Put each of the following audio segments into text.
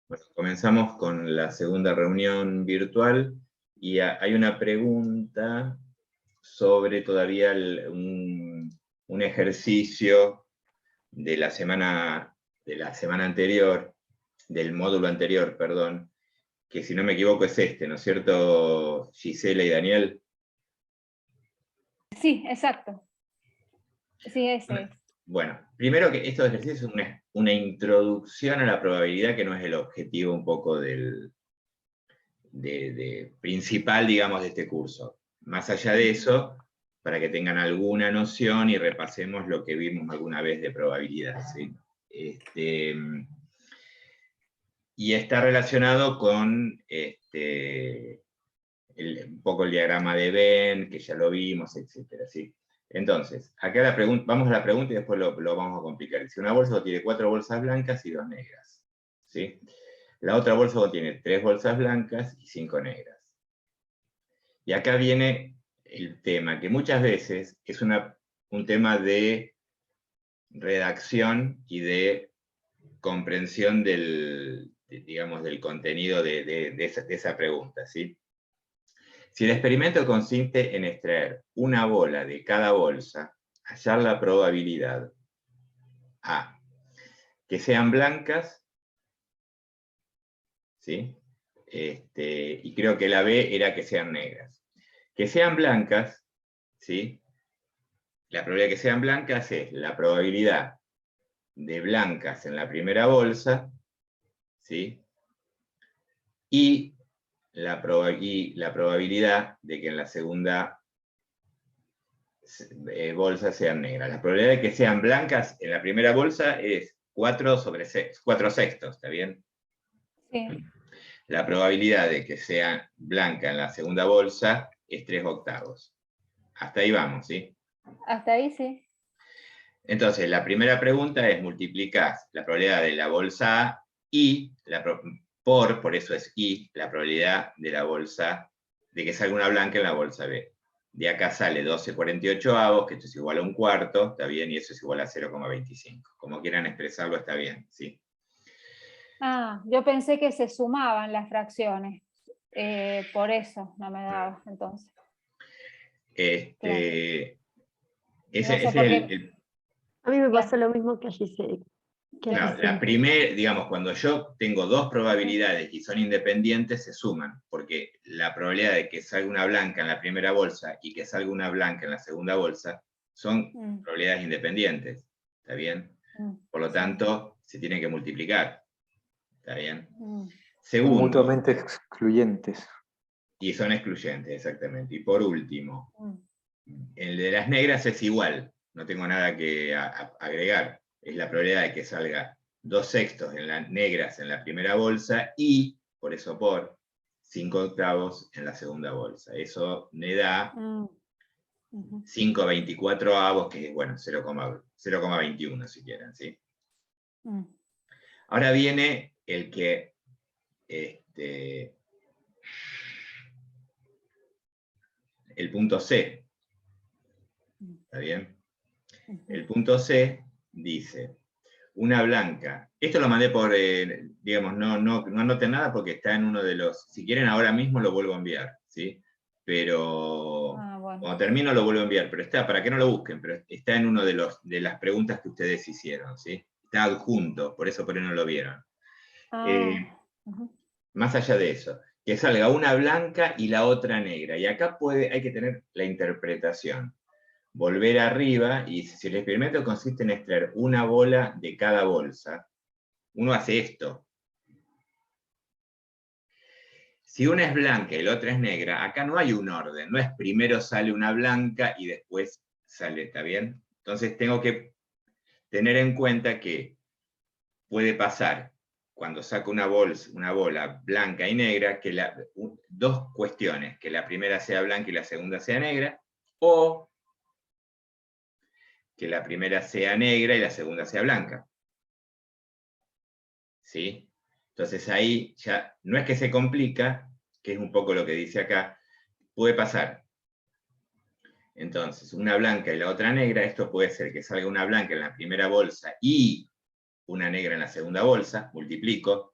Bueno, comenzamos con la segunda reunión virtual y hay una pregunta sobre todavía un ejercicio de la semana anterior, del módulo anterior, perdón, que si no me equivoco es este, ¿no es cierto, Gisela y Daniel? Sí, exacto. Sí, ese es. Bueno, primero que estos ejercicios es una introducción a la probabilidad, que no es el objetivo un poco principal, digamos, de este curso. Más allá de eso, para que tengan alguna noción y repasemos lo que vimos alguna vez de probabilidad, ¿sí? Y está relacionado con un poco el diagrama de Venn, que ya lo vimos, etc. ¿sí? Entonces, acá vamos a la pregunta y después lo vamos a complicar. Si una bolsa contiene 4 bolsas blancas y 2 negras, ¿sí? La otra bolsa contiene 3 bolsas blancas y 5 negras. Y acá viene el tema, que muchas veces es un tema de redacción y de comprensión del contenido de esa pregunta, ¿sí? Si el experimento consiste en extraer una bola de cada bolsa, hallar la probabilidad A, que sean blancas, ¿sí? Y creo que la B era que sean negras. Que sean blancas, ¿sí? La probabilidad de que sean blancas es la probabilidad de blancas en la primera bolsa, ¿sí? Y la probabilidad de que en la segunda bolsa sean negras. La probabilidad de que sean blancas en la primera bolsa es 4 sextos, ¿está bien? Sí. La probabilidad de que sea blanca en la segunda bolsa es 3 octavos. Hasta ahí vamos, ¿sí? Hasta ahí sí. Entonces, la primera pregunta es multiplicar la probabilidad de la bolsa A y por eso es y, la probabilidad de la bolsa, de que salga una blanca en la bolsa B. De acá sale 12/48, que esto es igual a un cuarto, ¿está bien? Y eso es igual a 0,25. Como quieran expresarlo, está bien, ¿sí? Ah, yo pensé que se sumaban las fracciones. Por eso no me daba, entonces. Claro. No Ese sé es por qué. A mí me pasó Claro. lo mismo que a Giselle. Claro, digamos, cuando yo tengo dos probabilidades y son independientes, se suman, porque la probabilidad de que salga una blanca en la primera bolsa y que salga una blanca en la segunda bolsa son probabilidades independientes, ¿está bien? Por lo tanto, se tienen que multiplicar, ¿está bien? Son Segundo, mutuamente excluyentes. y son excluyentes, exactamente. Y por último, el de las negras es igual, no tengo nada que agregar. Es la probabilidad de que salga 2 sextos en las negras en la primera bolsa y, por eso 5 octavos en la segunda bolsa. Eso me da 5/24, que es, bueno, 0,21 si quieren, ¿sí? Ahora viene el que el punto C. ¿Está bien? El punto C dice, una blanca. Esto lo mandé por, digamos, no anoten nada porque está en uno de los, si quieren ahora mismo lo vuelvo a enviar, ¿sí? Pero bueno. cuando termino lo vuelvo a enviar, pero está, para que no lo busquen, pero está en uno de las preguntas que ustedes hicieron, ¿sí? Está adjunto, por eso no lo vieron. Más allá de eso, que salga una blanca y la otra negra, y acá hay que tener la interpretación. Volver arriba, y si el experimento consiste en extraer una bola de cada bolsa, uno hace esto. Si una es blanca y la otra es negra, acá no hay un orden, no es primero sale una blanca y después sale, ¿está bien? Entonces tengo que tener en cuenta que puede pasar, cuando saco una bola blanca y negra, que dos cuestiones, que la primera sea blanca y la segunda sea negra, o que la primera sea negra y la segunda sea blanca. ¿Sí? Entonces ahí ya no es que se complica, que es un poco lo que dice acá, puede pasar. Entonces, una blanca y la otra negra, esto puede ser que salga una blanca en la primera bolsa y una negra en la segunda bolsa, multiplico,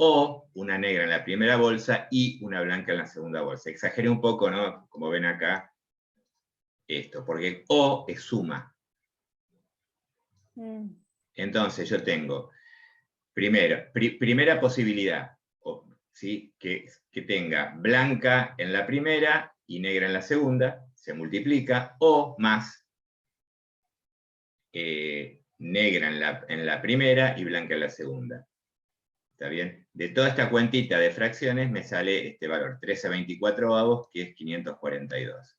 o una negra en la primera bolsa y una blanca en la segunda bolsa. Exageré un poco, ¿no? Como ven acá, esto, porque o es suma. Entonces yo tengo, primera posibilidad, ¿sí? que tenga blanca en la primera y negra en la segunda, se multiplica, o más negra en la primera y blanca en la segunda. ¿Está bien? De toda esta cuentita de fracciones me sale este valor, 13/24, que es 542.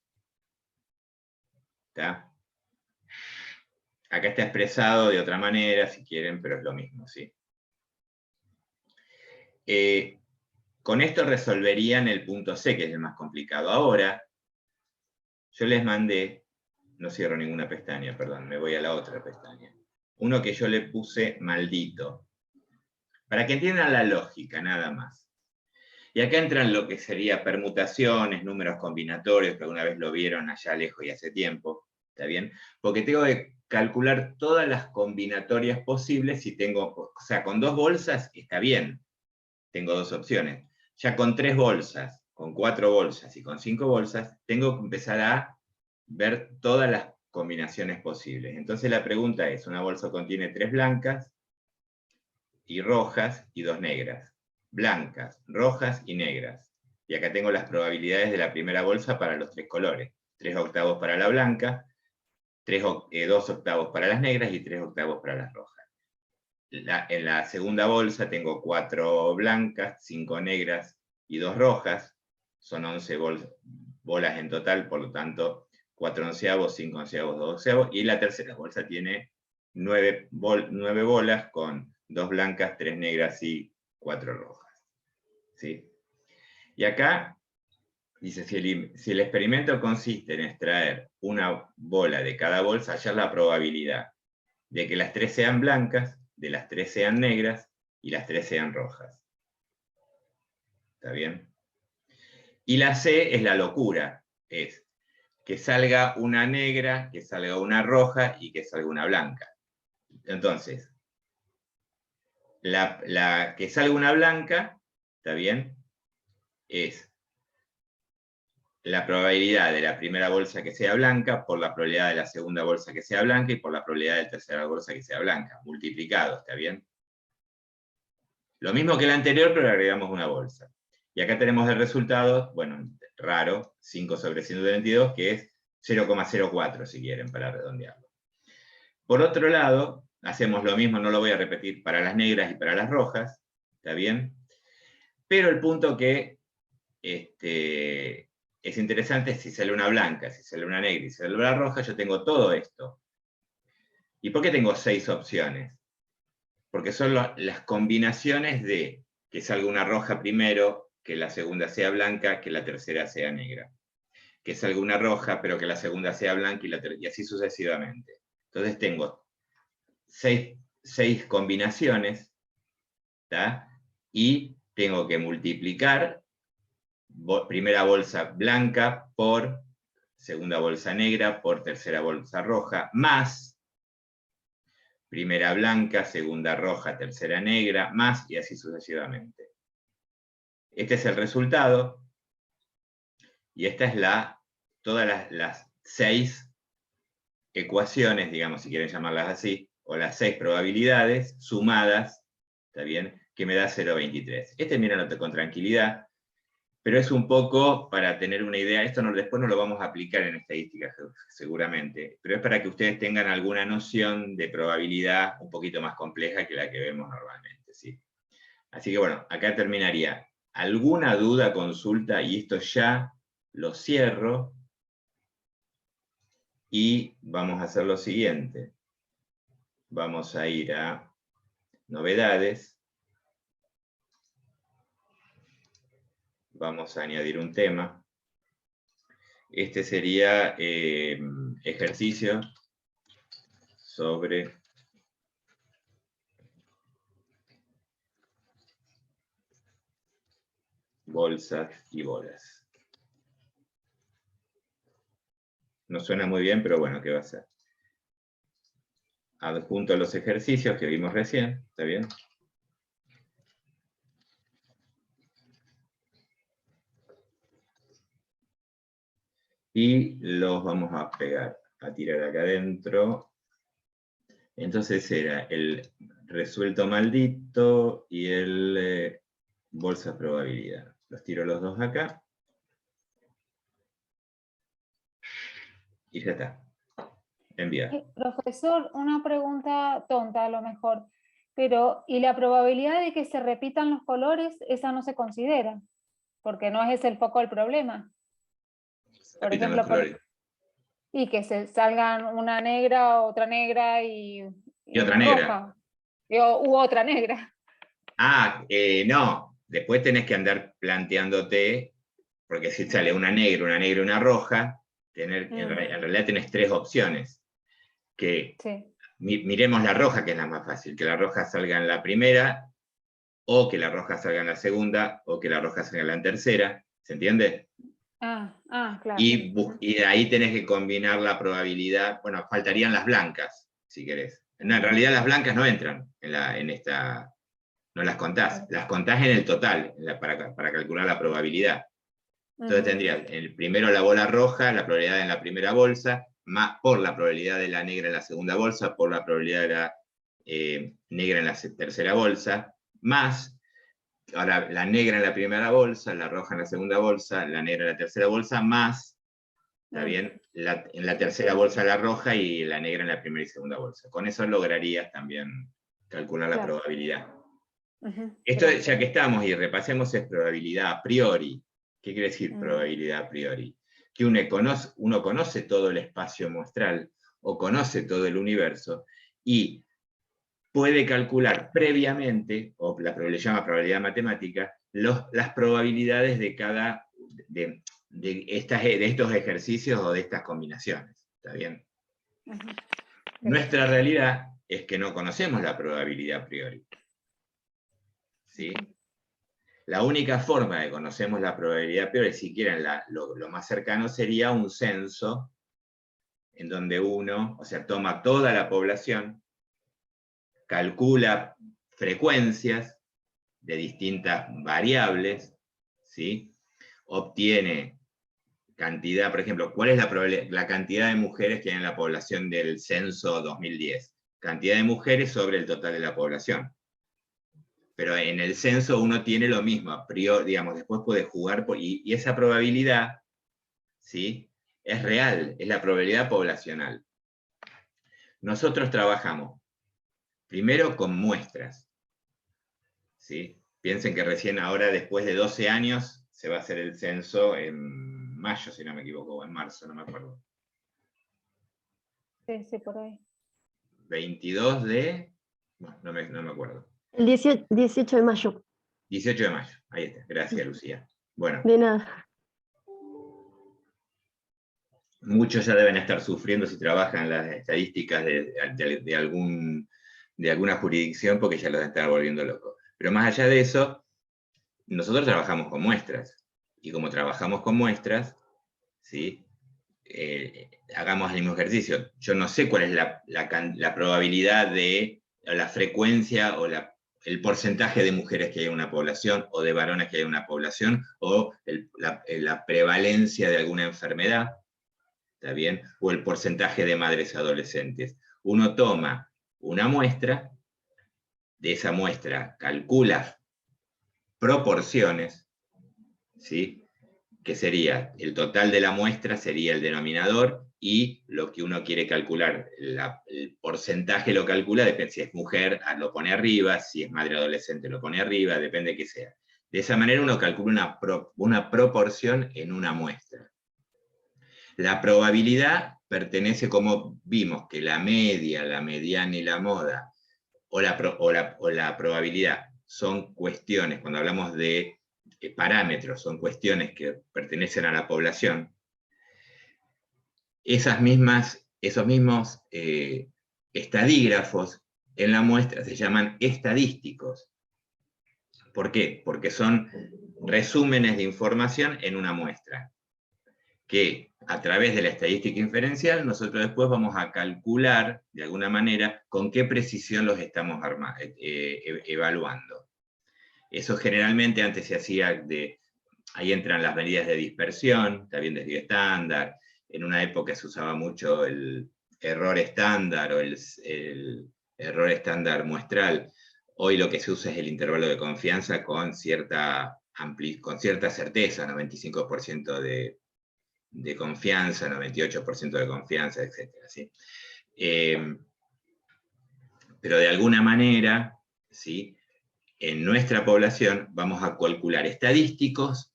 ¿Está? Acá está expresado de otra manera, si quieren, pero es lo mismo, ¿sí? Con esto resolverían el punto C, que es el más complicado. Ahora, yo les mandé, no cierro ninguna pestaña, perdón, me voy a la otra pestaña. Uno que yo le puse maldito. Para que entiendan la lógica, nada más. Y acá entran lo que sería permutaciones, números combinatorios, que alguna vez lo vieron allá lejos y hace tiempo, ¿está bien? Porque tengo que calcular todas las combinatorias posibles si tengo, o sea, con 2 bolsas está bien, tengo 2 opciones. Ya con 3 bolsas, con 4 bolsas y con 5 bolsas, tengo que empezar a ver todas las combinaciones posibles. Entonces la pregunta es, una bolsa contiene 3 blancas y rojas y 2 negras. Blancas, rojas y negras. Y acá tengo las probabilidades de la primera bolsa para los 3 colores. 3 octavos para la blanca, 2 octavos para las negras y 3 octavos para las rojas. En la segunda bolsa tengo 4 blancas, 5 negras y 2 rojas. Son 11 bolas en total, por lo tanto, 4 onceavos, 5 onceavos, 2 onceavos. Y la tercera bolsa tiene 9 bolas con 2 blancas, 3 negras y 4 rojas. ¿Sí? Y acá dice, si el experimento consiste en extraer una bola de cada bolsa, hallar la probabilidad de que las 3 sean blancas, de las 3 sean negras y las 3 sean rojas. ¿Está bien? Y la C es la locura, es que salga una negra, que salga una roja y que salga una blanca. Entonces, la que salga una blanca, ¿está bien? Es la probabilidad de la primera bolsa que sea blanca por la probabilidad de la segunda bolsa que sea blanca y por la probabilidad de la tercera bolsa que sea blanca, multiplicado, ¿está bien? Lo mismo que el anterior, pero agregamos una bolsa. Y acá tenemos el resultado, bueno, raro, 5 sobre 122, que es 0,04 si quieren, para redondearlo. Por otro lado, hacemos lo mismo, no lo voy a repetir, para las negras y para las rojas, ¿está bien? Pero el punto que es interesante es si sale una blanca, si sale una negra y si sale una roja, yo tengo todo esto. ¿Y por qué tengo 6 opciones? Porque son las combinaciones de que salga una roja primero, que la segunda sea blanca, que la tercera sea negra. Que salga una roja, pero que la segunda sea blanca y así sucesivamente. Entonces tengo 6 combinaciones, ¿tá? Y tengo que multiplicar primera bolsa blanca por segunda bolsa negra por tercera bolsa roja, más primera blanca, segunda roja, tercera negra, más y así sucesivamente. Este es el resultado, y esta es todas las 6 ecuaciones, digamos, si quieren llamarlas así, o las 6 probabilidades sumadas, ¿está bien?, que me da 0,23. Mírenlo con tranquilidad, pero es un poco para tener una idea. Esto después no lo vamos a aplicar en estadística seguramente, pero es para que ustedes tengan alguna noción de probabilidad un poquito más compleja que la que vemos normalmente, ¿sí? Así que bueno, acá terminaría. ¿Alguna duda, consulta? Y esto ya lo cierro. Y vamos a hacer lo siguiente. Vamos a ir a novedades. Vamos a añadir un tema. Este sería ejercicio sobre bolsas y bolas. No suena muy bien, pero bueno, ¿qué va a ser? Adjunto los ejercicios que vimos recién, ¿está bien? y los vamos a pegar, a tirar acá adentro. Entonces era el resuelto maldito y el bolsa probabilidad. Los tiro los dos acá. Y ya está. Enviar. Profesor, una pregunta tonta a lo mejor, pero ¿y la probabilidad de que se repitan los colores? Esa no se considera, porque no es ese el foco del problema. Por Repitan ejemplo, los colores. y que se salgan una negra, otra negra y otra una negra. roja. U otra negra. No. Después tenés que andar planteándote, porque si sale una negra y una roja, en realidad tenés tres opciones. Que Sí. Miremos la roja, que es la más fácil, que la roja salga en la primera, o que la roja salga en la segunda, o que la roja salga en la tercera, ¿se entiende? Claro. Y de ahí tenés que combinar la probabilidad, bueno, faltarían las blancas, si querés. No, en realidad las blancas no entran en esta, no las contás en el total, para calcular la probabilidad. Entonces tendrías primero la bola roja, la probabilidad en la primera bolsa, más por la probabilidad de la negra en la segunda bolsa, por la probabilidad de la negra en la tercera bolsa, más, ahora la negra en la primera bolsa, la roja en la segunda bolsa, la negra en la tercera bolsa, más, ¿está bien? En la tercera bolsa la roja y la negra en la primera y segunda bolsa. Con eso lograrías también calcular la probabilidad. Esto, ya que estamos y repasemos, es probabilidad a priori. ¿Qué quiere decir probabilidad a priori? Que uno conoce todo el espacio muestral o conoce todo el universo y puede calcular previamente, o le llama probabilidad matemática, las probabilidades de cada de estos ejercicios o de estas combinaciones. ¿Está bien? Nuestra realidad es que no conocemos la probabilidad a priori. ¿Sí? La única forma de conocemos la probabilidad a priori, si quieren lo más cercano, sería un censo, en donde uno, o sea, toma toda la población, calcula frecuencias de distintas variables, ¿sí? Obtiene cantidad, por ejemplo, ¿cuál es la cantidad de mujeres que hay en la población del censo 2010? Cantidad de mujeres sobre el total de la población. Pero en el censo uno tiene lo mismo, digamos, después puede jugar, y esa probabilidad, ¿sí? Es real, es la probabilidad poblacional. Nosotros trabajamos primero con muestras, ¿sí? Piensen que recién ahora, después de 12 años, se va a hacer el censo en mayo, si no me equivoco, o en marzo, no me acuerdo. Sí, por ahí. 22 de... no me acuerdo. El 18 de mayo. 18 de mayo, ahí está. Gracias, Lucía. Bueno. De nada. Muchos ya deben estar sufriendo si trabajan las estadísticas de alguna jurisdicción, porque ya los están volviendo locos. Pero más allá de eso, nosotros trabajamos con muestras. Y como trabajamos con muestras, ¿sí? Hagamos el mismo ejercicio. Yo no sé cuál es la probabilidad de la frecuencia o el porcentaje de mujeres que hay en una población, o de varones que hay en una población, o la prevalencia de alguna enfermedad. ¿Está bien? O el porcentaje de madres adolescentes. Uno toma una muestra, de esa muestra calcula proporciones, ¿sí? Que sería, el total de la muestra sería el denominador, y lo que uno quiere calcular, el porcentaje lo calcula, depende si es mujer, lo pone arriba, si es madre adolescente lo pone arriba, depende de qué sea. De esa manera uno calcula una proporción en una muestra. La probabilidad pertenece, como vimos, que la media, la mediana y la moda, o la probabilidad, son cuestiones, cuando hablamos de parámetros, son cuestiones que pertenecen a la población. Esos mismos estadígrafos en la muestra se llaman estadísticos. ¿Por qué? Porque son resúmenes de información en una muestra, que a través de la estadística inferencial nosotros después vamos a calcular, de alguna manera, con qué precisión los estamos evaluando. Eso generalmente antes se hacía ahí entran las medidas de dispersión, está bien, desvío estándar, en una época se usaba mucho el error estándar o el error estándar muestral. Hoy lo que se usa es el intervalo de confianza con cierta certeza, 95% de confianza, 98% de confianza, etc. ¿sí? Pero de alguna manera, ¿sí?, en nuestra población vamos a calcular estadísticos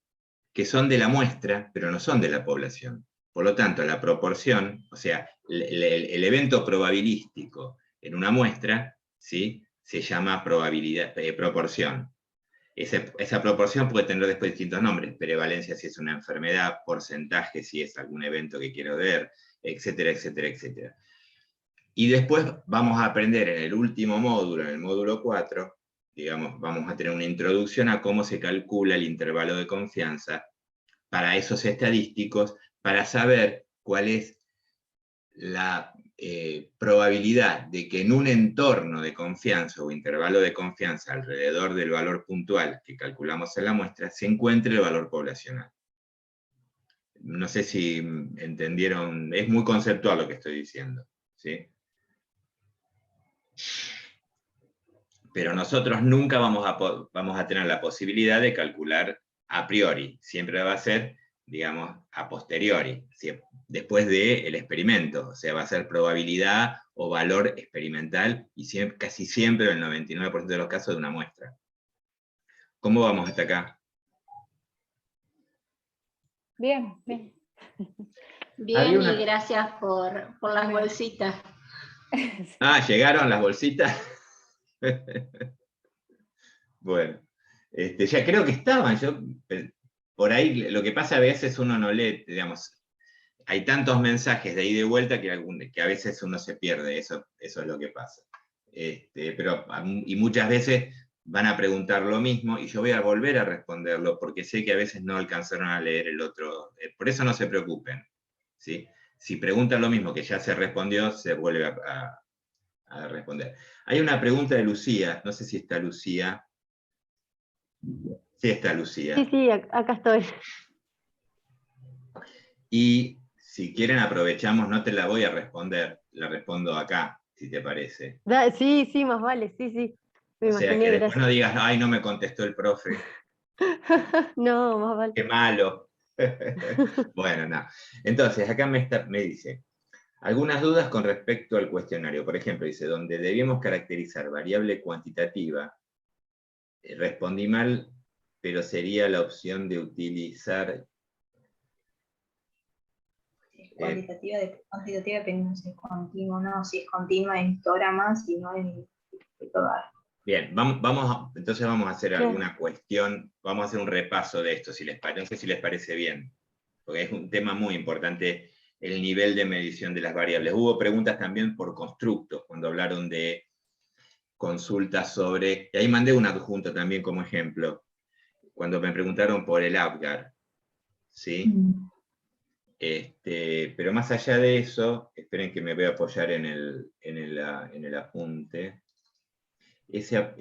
que son de la muestra, pero no son de la población. Por lo tanto, la proporción, o sea, el evento probabilístico en una muestra, ¿sí?, se llama proporción. Esa proporción puede tener después distintos nombres: prevalencia si es una enfermedad, porcentaje si es algún evento que quiero ver, etcétera, etcétera, etcétera. Y después vamos a aprender en el último módulo, en el módulo 4, digamos, vamos a tener una introducción a cómo se calcula el intervalo de confianza para esos estadísticos, para saber cuál es la probabilidad de que en un entorno de confianza o intervalo de confianza alrededor del valor puntual que calculamos en la muestra, se encuentre el valor poblacional. No sé si entendieron, es muy conceptual lo que estoy diciendo, ¿sí? Pero nosotros nunca vamos a tener la posibilidad de calcular a priori, siempre va a ser, digamos, a posteriori, después del experimento, o sea, va a ser probabilidad o valor experimental, y casi siempre, en el 99% de los casos, de una muestra. ¿Cómo vamos hasta acá? Bien, bien. Bien, y gracias por las bolsitas. Ah, ¿llegaron las bolsitas? Bueno, ya creo que estaban. Por ahí lo que pasa a veces uno no lee, digamos, hay tantos mensajes de ida y de vuelta que a veces uno se pierde, eso es lo que pasa. Y muchas veces van a preguntar lo mismo y yo voy a volver a responderlo porque sé que a veces no alcanzaron a leer el otro. Por eso no se preocupen, ¿sí? Si preguntan lo mismo que ya se respondió, se vuelve a responder. Hay una pregunta de Lucía, no sé si está Lucía. Sí está Lucía. Sí, sí, acá estoy. Y si quieren aprovechamos, no te la voy a responder, la respondo acá, si te parece. Sí, sí, más vale, sí, sí. Me O sea, imaginé, que después gracias. no digas, ay, no me contestó el profe, No, más vale. qué malo. Bueno, no. Entonces, acá me dice, algunas dudas con respecto al cuestionario. Por ejemplo, dice, donde debíamos caracterizar variable cuantitativa, respondí mal, pero sería la opción de utilizar... Cuantitativa depende si es continuo o no. Si es continua es histograma, si no es total. Bien, entonces vamos a hacer alguna cuestión, vamos a hacer un repaso de esto, no sé si les parece bien, porque es un tema muy importante, el nivel de medición de las variables. Hubo preguntas también por constructos, cuando hablaron de consultas sobre, y ahí mandé un adjunto también como ejemplo, cuando me preguntaron por el APGAR, ¿sí? Pero más allá de eso, esperen que me voy a apoyar en el apunte. Ese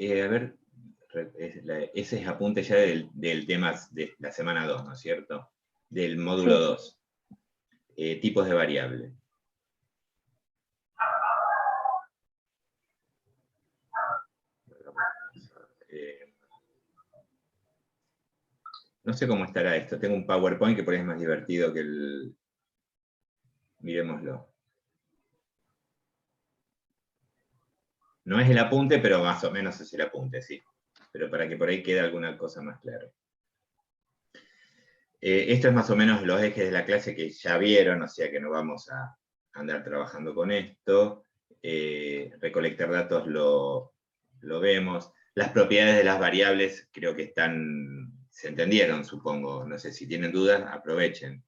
es apunte ya del tema de la semana 2, ¿no es cierto? Del módulo 2. Tipos de variable. No sé cómo estará esto. Tengo un PowerPoint que por ahí es más divertido que el... Miremoslo. No es el apunte, pero más o menos es el apunte, sí. Pero para que por ahí quede alguna cosa más clara. Esto es más o menos los ejes de la clase que ya vieron, o sea que no vamos a andar trabajando con esto. Recolectar datos lo vemos. Las propiedades de las variables creo que se entendieron, supongo. No sé, si tienen dudas, aprovechen.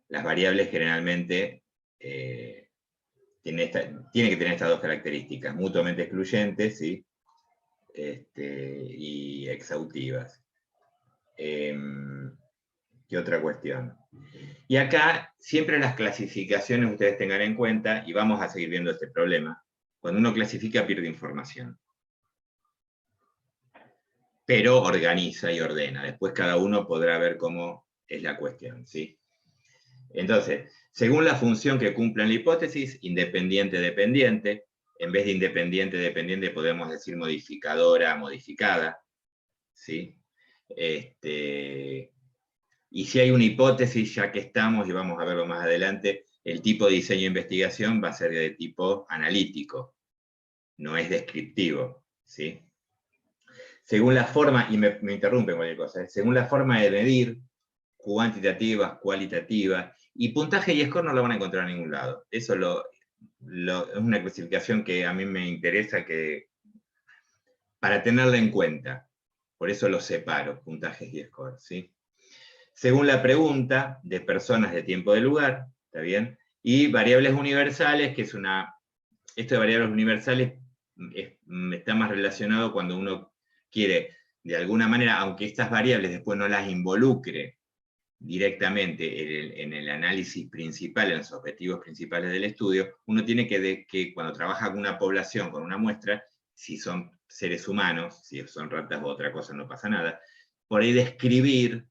Las variables generalmente tienen que tener estas dos características: mutuamente excluyentes, ¿sí? Y exhaustivas. ¿Qué otra cuestión? Y acá, siempre las clasificaciones ustedes tengan en cuenta, y vamos a seguir viendo este problema, cuando uno clasifica pierde información. Pero organiza y ordena. Después cada uno podrá ver cómo es la cuestión, ¿sí? Entonces, según la función que cumpla en la hipótesis, independiente-dependiente, en vez de independiente-dependiente podemos decir modificadora-modificada, ¿sí? Y si hay una hipótesis, ya que estamos, y vamos a verlo más adelante, el tipo de diseño e investigación va a ser de tipo analítico, no es descriptivo, ¿sí? Según la forma, y me interrumpen cualquier cosa, según la forma de medir, cuantitativas, cualitativas, y puntaje y score no lo van a encontrar en ningún lado. Eso es una clasificación que a mí me interesa para tenerla en cuenta. Por eso los separo, puntajes y score, ¿sí? Según la pregunta, de personas, de tiempo, de lugar, ¿está bien? Y variables universales, que es esto de variables universales está más relacionado cuando uno quiere, de alguna manera, aunque estas variables después no las involucre directamente en el análisis principal, en los objetivos principales del estudio, uno tiene que cuando trabaja con una población, con una muestra, si son seres humanos, si son ratas o otra cosa no pasa nada, por ahí describir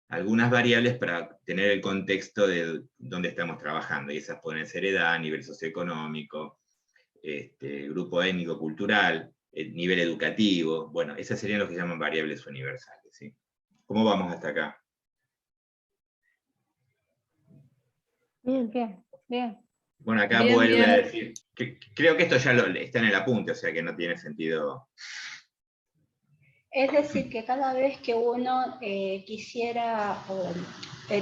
algunas variables para tener el contexto de dónde estamos trabajando, y esas pueden ser edad, nivel socioeconómico, grupo étnico, cultural, nivel educativo, bueno, esas serían lo que llaman variables universales, ¿sí? ¿Cómo vamos hasta acá? Bien. Bien, bien. Bueno, acá Bien, vuelve bien. a decir, creo que esto ya está en el apunte, o sea que no tiene sentido. Es decir, que cada vez que uno quisiera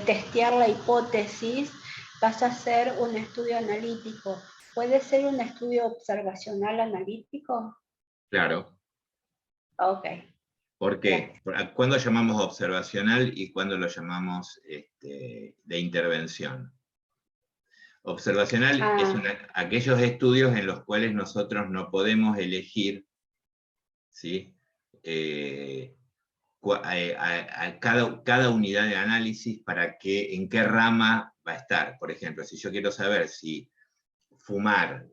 testear la hipótesis, pasa a ser un estudio analítico. ¿Puede ser un estudio observacional analítico? Claro. Ok. ¿Por qué? ¿Cuándo llamamos observacional y cuándo lo llamamos de intervención? Observacional es aquellos estudios en los cuales nosotros no podemos elegir, ¿sí? A cada unidad de análisis en qué rama va a estar. Por ejemplo, si yo quiero saber si fumar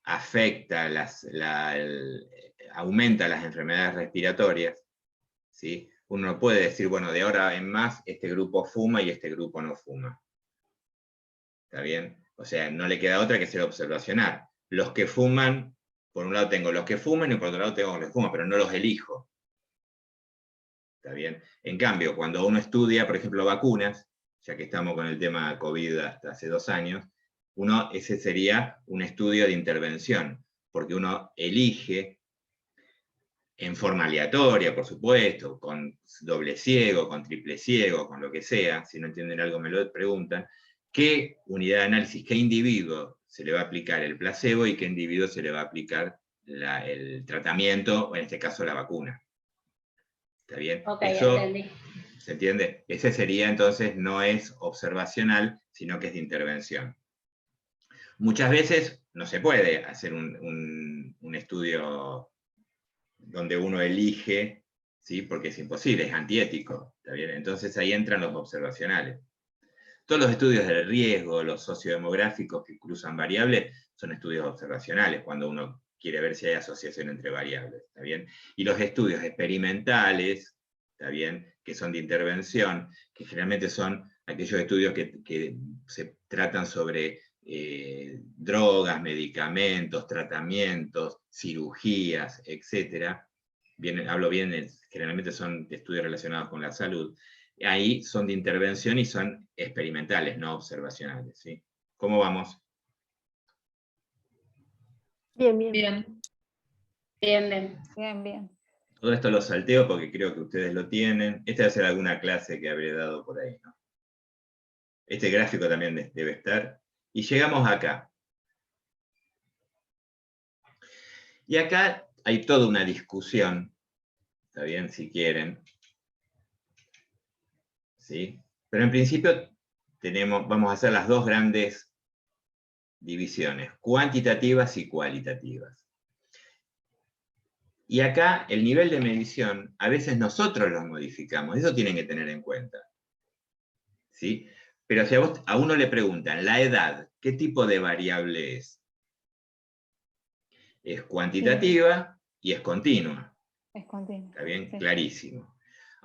afecta, aumenta las enfermedades respiratorias, ¿sí? Uno no puede decir, bueno, de ahora en más este grupo fuma y este grupo no fuma. ¿Está bien? O sea, no le queda otra que ser observacional. Los que fuman, por un lado tengo los que fuman y por otro lado tengo los que fuman, pero no los elijo. ¿Está bien? En cambio, cuando uno estudia, por ejemplo, vacunas, ya que estamos con el tema COVID hasta hace 2 años, ese sería un estudio de intervención, porque uno elige en forma aleatoria, por supuesto, con doble ciego, con triple ciego, con lo que sea, si no entienden algo me lo preguntan, qué unidad de análisis, qué individuo se le va a aplicar el placebo y qué individuo se le va a aplicar el tratamiento, o en este caso la vacuna. ¿Está bien? Ok, Eso, entendí. ¿se entiende? Ese sería entonces, no es observacional, sino que es de intervención. Muchas veces no se puede hacer un estudio donde uno elige, ¿sí? Porque es imposible, es antiético, ¿está bien? Entonces ahí entran los observacionales. Todos los estudios del riesgo, los sociodemográficos que cruzan variables, son estudios observacionales, cuando uno quiere ver si hay asociación entre variables, ¿está bien? Y los estudios experimentales, ¿está bien? Que son de intervención, que generalmente son aquellos estudios que se tratan sobre drogas, medicamentos, tratamientos, cirugías, etc. Hablo bien, generalmente son estudios relacionados con la salud. Ahí son de intervención y son experimentales, no observacionales, ¿sí? ¿Cómo vamos? Bien, bien. Bien. Bien, bien. Bien, bien. Todo esto lo salteo porque creo que ustedes lo tienen. Esta debe ser alguna clase que habré dado por ahí, ¿no? Este gráfico también debe estar. Y llegamos acá. Y acá hay toda una discusión, ¿está bien? Si quieren. ¿Sí? Pero en principio vamos a hacer las dos grandes divisiones, cuantitativas y cualitativas. Y acá el nivel de medición, a veces nosotros lo modificamos, eso tienen que tener en cuenta. ¿Sí? Pero si a uno le preguntan, la edad, ¿qué tipo de variable es? Es cuantitativa y es continua. Es continuo. ¿Está bien? Sí. Clarísimo.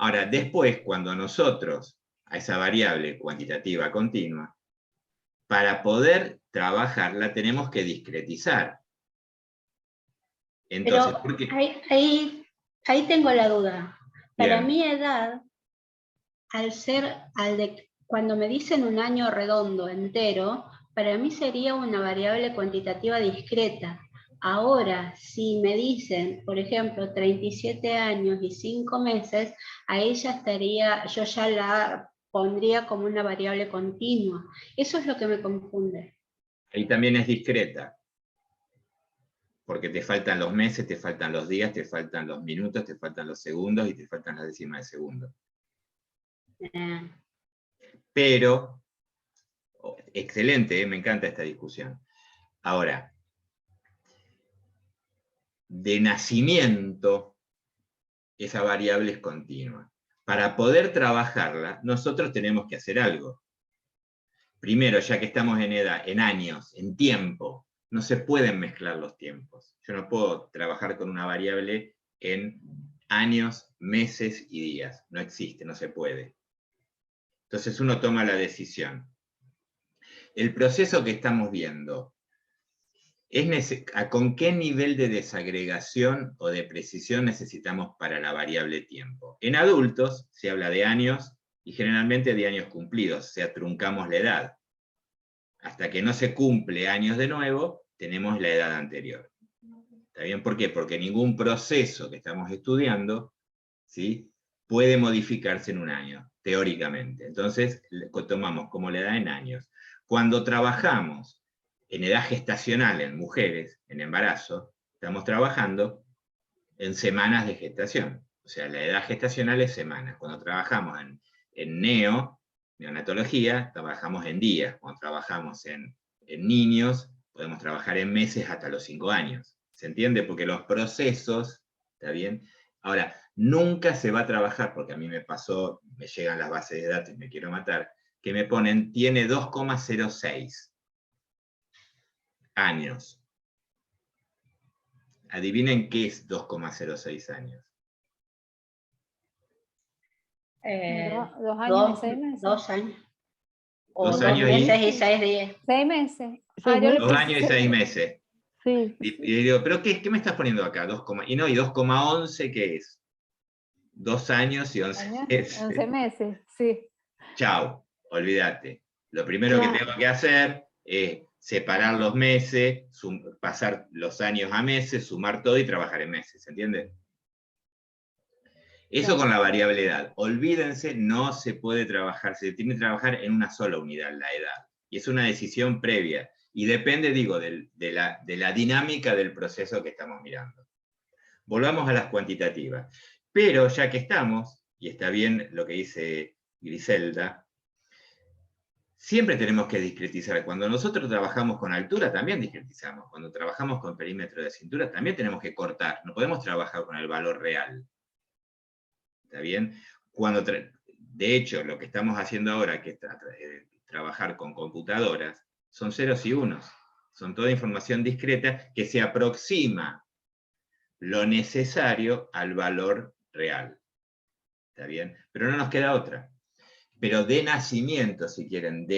Ahora, después, cuando nosotros a esa variable cuantitativa continua, para poder trabajarla tenemos que discretizar. Entonces, Pero ¿por qué? ahí tengo la duda. Para Bien. mi edad, cuando me dicen un año redondo entero, para mí sería una variable cuantitativa discreta. Ahora, si me dicen, por ejemplo, 37 años y 5 meses, ahí yo ya la pondría como una variable continua. Eso es lo que me confunde. Ahí también es discreta, porque te faltan los meses, te faltan los días, te faltan los minutos, te faltan los segundos y te faltan las décimas de segundo. Pero, excelente, me encanta esta discusión. Ahora, de nacimiento, esa variable es continua. Para poder trabajarla, nosotros tenemos que hacer algo. Primero, ya que estamos en edad, en años, en tiempo, no se pueden mezclar los tiempos. Yo no puedo trabajar con una variable en años, meses y días. No existe, no se puede. Entonces uno toma la decisión. El proceso que estamos viendo, ¿con qué nivel de desagregación o de precisión necesitamos para la variable tiempo? En adultos se habla de años y generalmente de años cumplidos, o sea, truncamos la edad. Hasta que no se cumple años de nuevo, tenemos la edad anterior. ¿Está bien? ¿Por qué? Porque ningún proceso que estamos estudiando, ¿sí?, puede modificarse en un año, teóricamente. Entonces, tomamos como la edad en años. Cuando trabajamos en edad gestacional en mujeres, en embarazo, estamos trabajando en semanas de gestación. O sea, la edad gestacional es semanas. Cuando trabajamos en neonatología, trabajamos en días. Cuando trabajamos en niños, podemos trabajar en meses hasta los 5 años. ¿Se entiende? Porque los procesos, ¿está bien? Ahora, nunca se va a trabajar, porque a mí me pasó, me llegan las bases de datos y me quiero matar, que me ponen, tiene 2,06 años. Adivinen qué es 2,06 años. 2 años y 6 meses. 2 años. O 2 2 años meses y y 6 días. 6 meses. Seis Yo le 2 puse años y 6 meses. Sí. Y digo, ¿pero qué me estás poniendo acá? 2,11, ¿qué es? 2 años y 11 años, meses. 11 meses, sí. Chau, olvídate. Lo primero Claro. que tengo que hacer es separar los meses, pasar los años a meses, sumar todo y trabajar en meses, ¿entiendes? Eso Claro. con la variable edad. Olvídense, no se puede trabajar, se tiene que trabajar en una sola unidad, la edad. Y es una decisión previa. Y depende, digo, de la dinámica del proceso que estamos mirando. Volvamos a las cuantitativas. Pero ya que estamos, y está bien lo que dice Griselda, siempre tenemos que discretizar. Cuando nosotros trabajamos con altura, también discretizamos. Cuando trabajamos con perímetro de cintura, también tenemos que cortar. No podemos trabajar con el valor real. ¿Está bien? De hecho, lo que estamos haciendo ahora, que es trabajar con computadoras, son ceros y unos. Son toda información discreta que se aproxima lo necesario al valor real. ¿Está bien? Pero no nos queda otra. Pero de nacimiento, si quieren,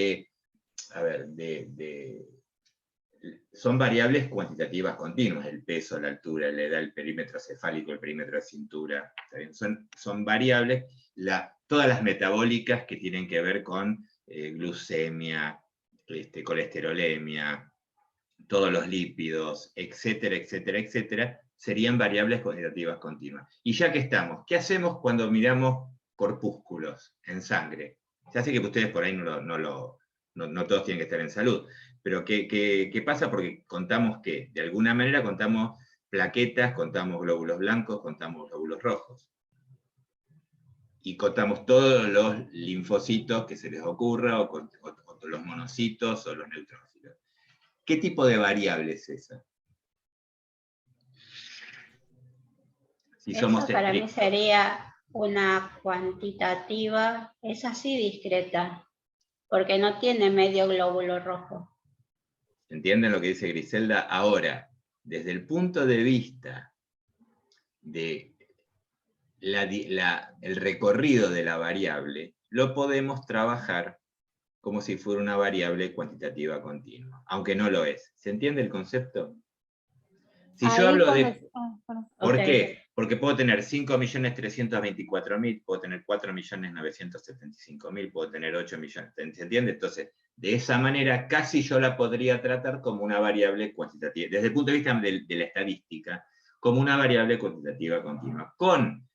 son variables cuantitativas continuas, el peso, la altura, la edad, el perímetro cefálico, el perímetro de cintura. ¿Está bien? Son variables, todas las metabólicas que tienen que ver con glucemia, colesterolemia, todos los lípidos, etcétera, etcétera, etcétera, serían variables cuantitativas continuas. Y ya que estamos, ¿qué hacemos cuando miramos corpúsculos en sangre? Ya sé que ustedes por ahí no todos tienen que estar en salud, pero ¿qué pasa? Porque contamos que, de alguna manera contamos plaquetas, contamos glóbulos blancos, contamos glóbulos rojos. Y contamos todos los linfocitos que se les ocurra, o los monocitos, o los neutrófilos. ¿Qué tipo de variable es esa? Si somos Eso para mí estrictos. sería una cuantitativa, es así discreta, porque no tiene medio glóbulo rojo. ¿Entienden lo que dice Griselda? Ahora, desde el punto de vista de el recorrido de la variable, lo podemos trabajar como si fuera una variable cuantitativa continua, aunque no lo es. ¿Se entiende el concepto? Si yo hablo de... ¿Por Ok. qué? Porque puedo tener 5.324.000, puedo tener 4.975.000, puedo tener 8 millones, ¿se entiende? Entonces, de esa manera, casi yo la podría tratar como una variable cuantitativa, desde el punto de vista de la estadística, como una variable cuantitativa continua, con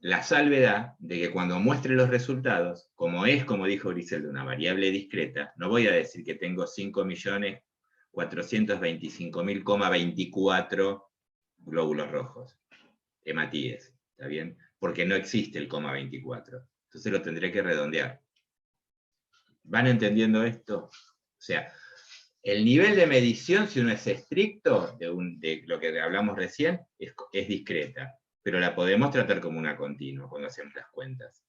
la salvedad de que cuando muestre los resultados, como es, como dijo Griselda, una variable discreta, no voy a decir que tengo 5.425.024 glóbulos rojos, hematíes, ¿está bien? Porque no existe el coma 24. Entonces lo tendré que redondear. ¿Van entendiendo esto? O sea, el nivel de medición, si uno es estricto, de lo que hablamos recién, es discreta, pero la podemos tratar como una continua cuando hacemos las cuentas.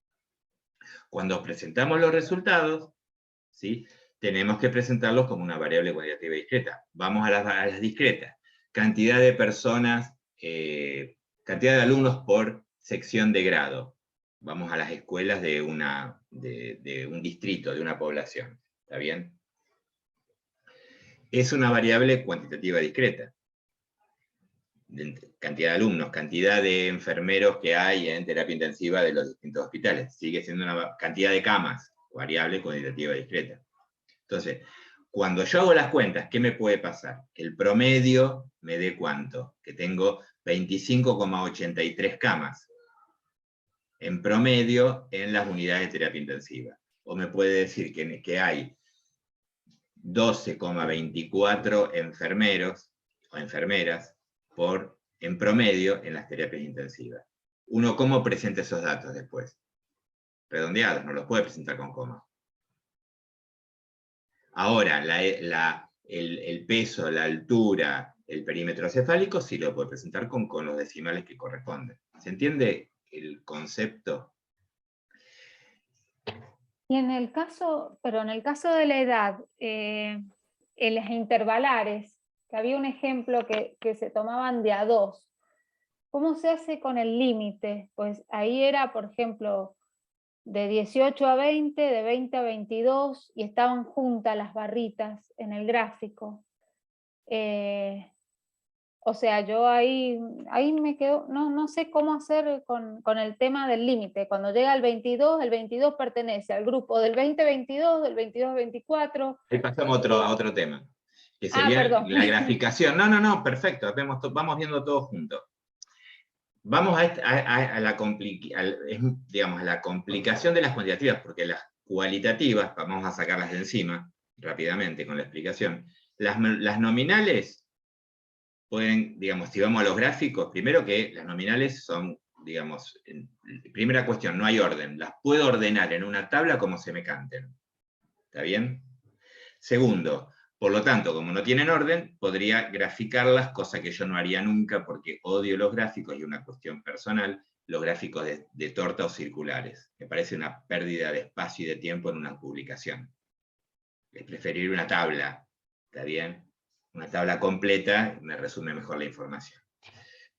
Cuando presentamos los resultados, ¿sí?, tenemos que presentarlos como una variable cuantitativa discreta. Vamos a las discretas. Cantidad de personas, cantidad de alumnos por sección de grado. Vamos a las escuelas de un distrito, de una población. ¿Está bien? Es una variable cuantitativa discreta. Cantidad de alumnos, cantidad de enfermeros que hay en terapia intensiva de los distintos hospitales. Sigue siendo una cantidad de camas, variable cuantitativa discreta. Entonces, cuando yo hago las cuentas, ¿qué me puede pasar? Que el promedio me dé ¿cuánto? Que tengo 25,83 camas en promedio en las unidades de terapia intensiva. O me puede decir que hay 12,24 enfermeros o enfermeras en promedio en las terapias intensivas. Uno, ¿cómo presenta esos datos después? Redondeados, no los puede presentar con coma. Ahora, el peso, la altura, el perímetro cefálico, sí lo puede presentar con los decimales que corresponden. ¿Se entiende el concepto? Y en el caso de la edad, en las intervalares, que había un ejemplo que se tomaban de a 2, ¿cómo se hace con el límite? Pues ahí era, por ejemplo, de 18 a 20, de 20 a 22, y estaban juntas las barritas en el gráfico. O sea, yo ahí me quedo, no sé cómo hacer con el tema del límite. Cuando llega el 22 pertenece al grupo del 20-22, del 22-24. Ahí pasamos a otro tema, que sería Perdón. la graficación. No, perfecto, vamos viendo todo juntos. Vamos a la complicación de las cuantitativas, porque las cualitativas, vamos a sacarlas de encima rápidamente con la explicación. Las nominales pueden, digamos, si vamos a los gráficos, primero que las nominales son, digamos, primera cuestión, no hay orden. Las puedo ordenar en una tabla como se me canten. ¿Está bien? Segundo, por lo tanto, como no tienen orden, podría graficarlas, cosa que yo no haría nunca porque odio los gráficos y una cuestión personal, los gráficos de torta o circulares. Me parece una pérdida de espacio y de tiempo en una publicación. Es preferible una tabla, ¿está bien? Una tabla completa me resume mejor la información.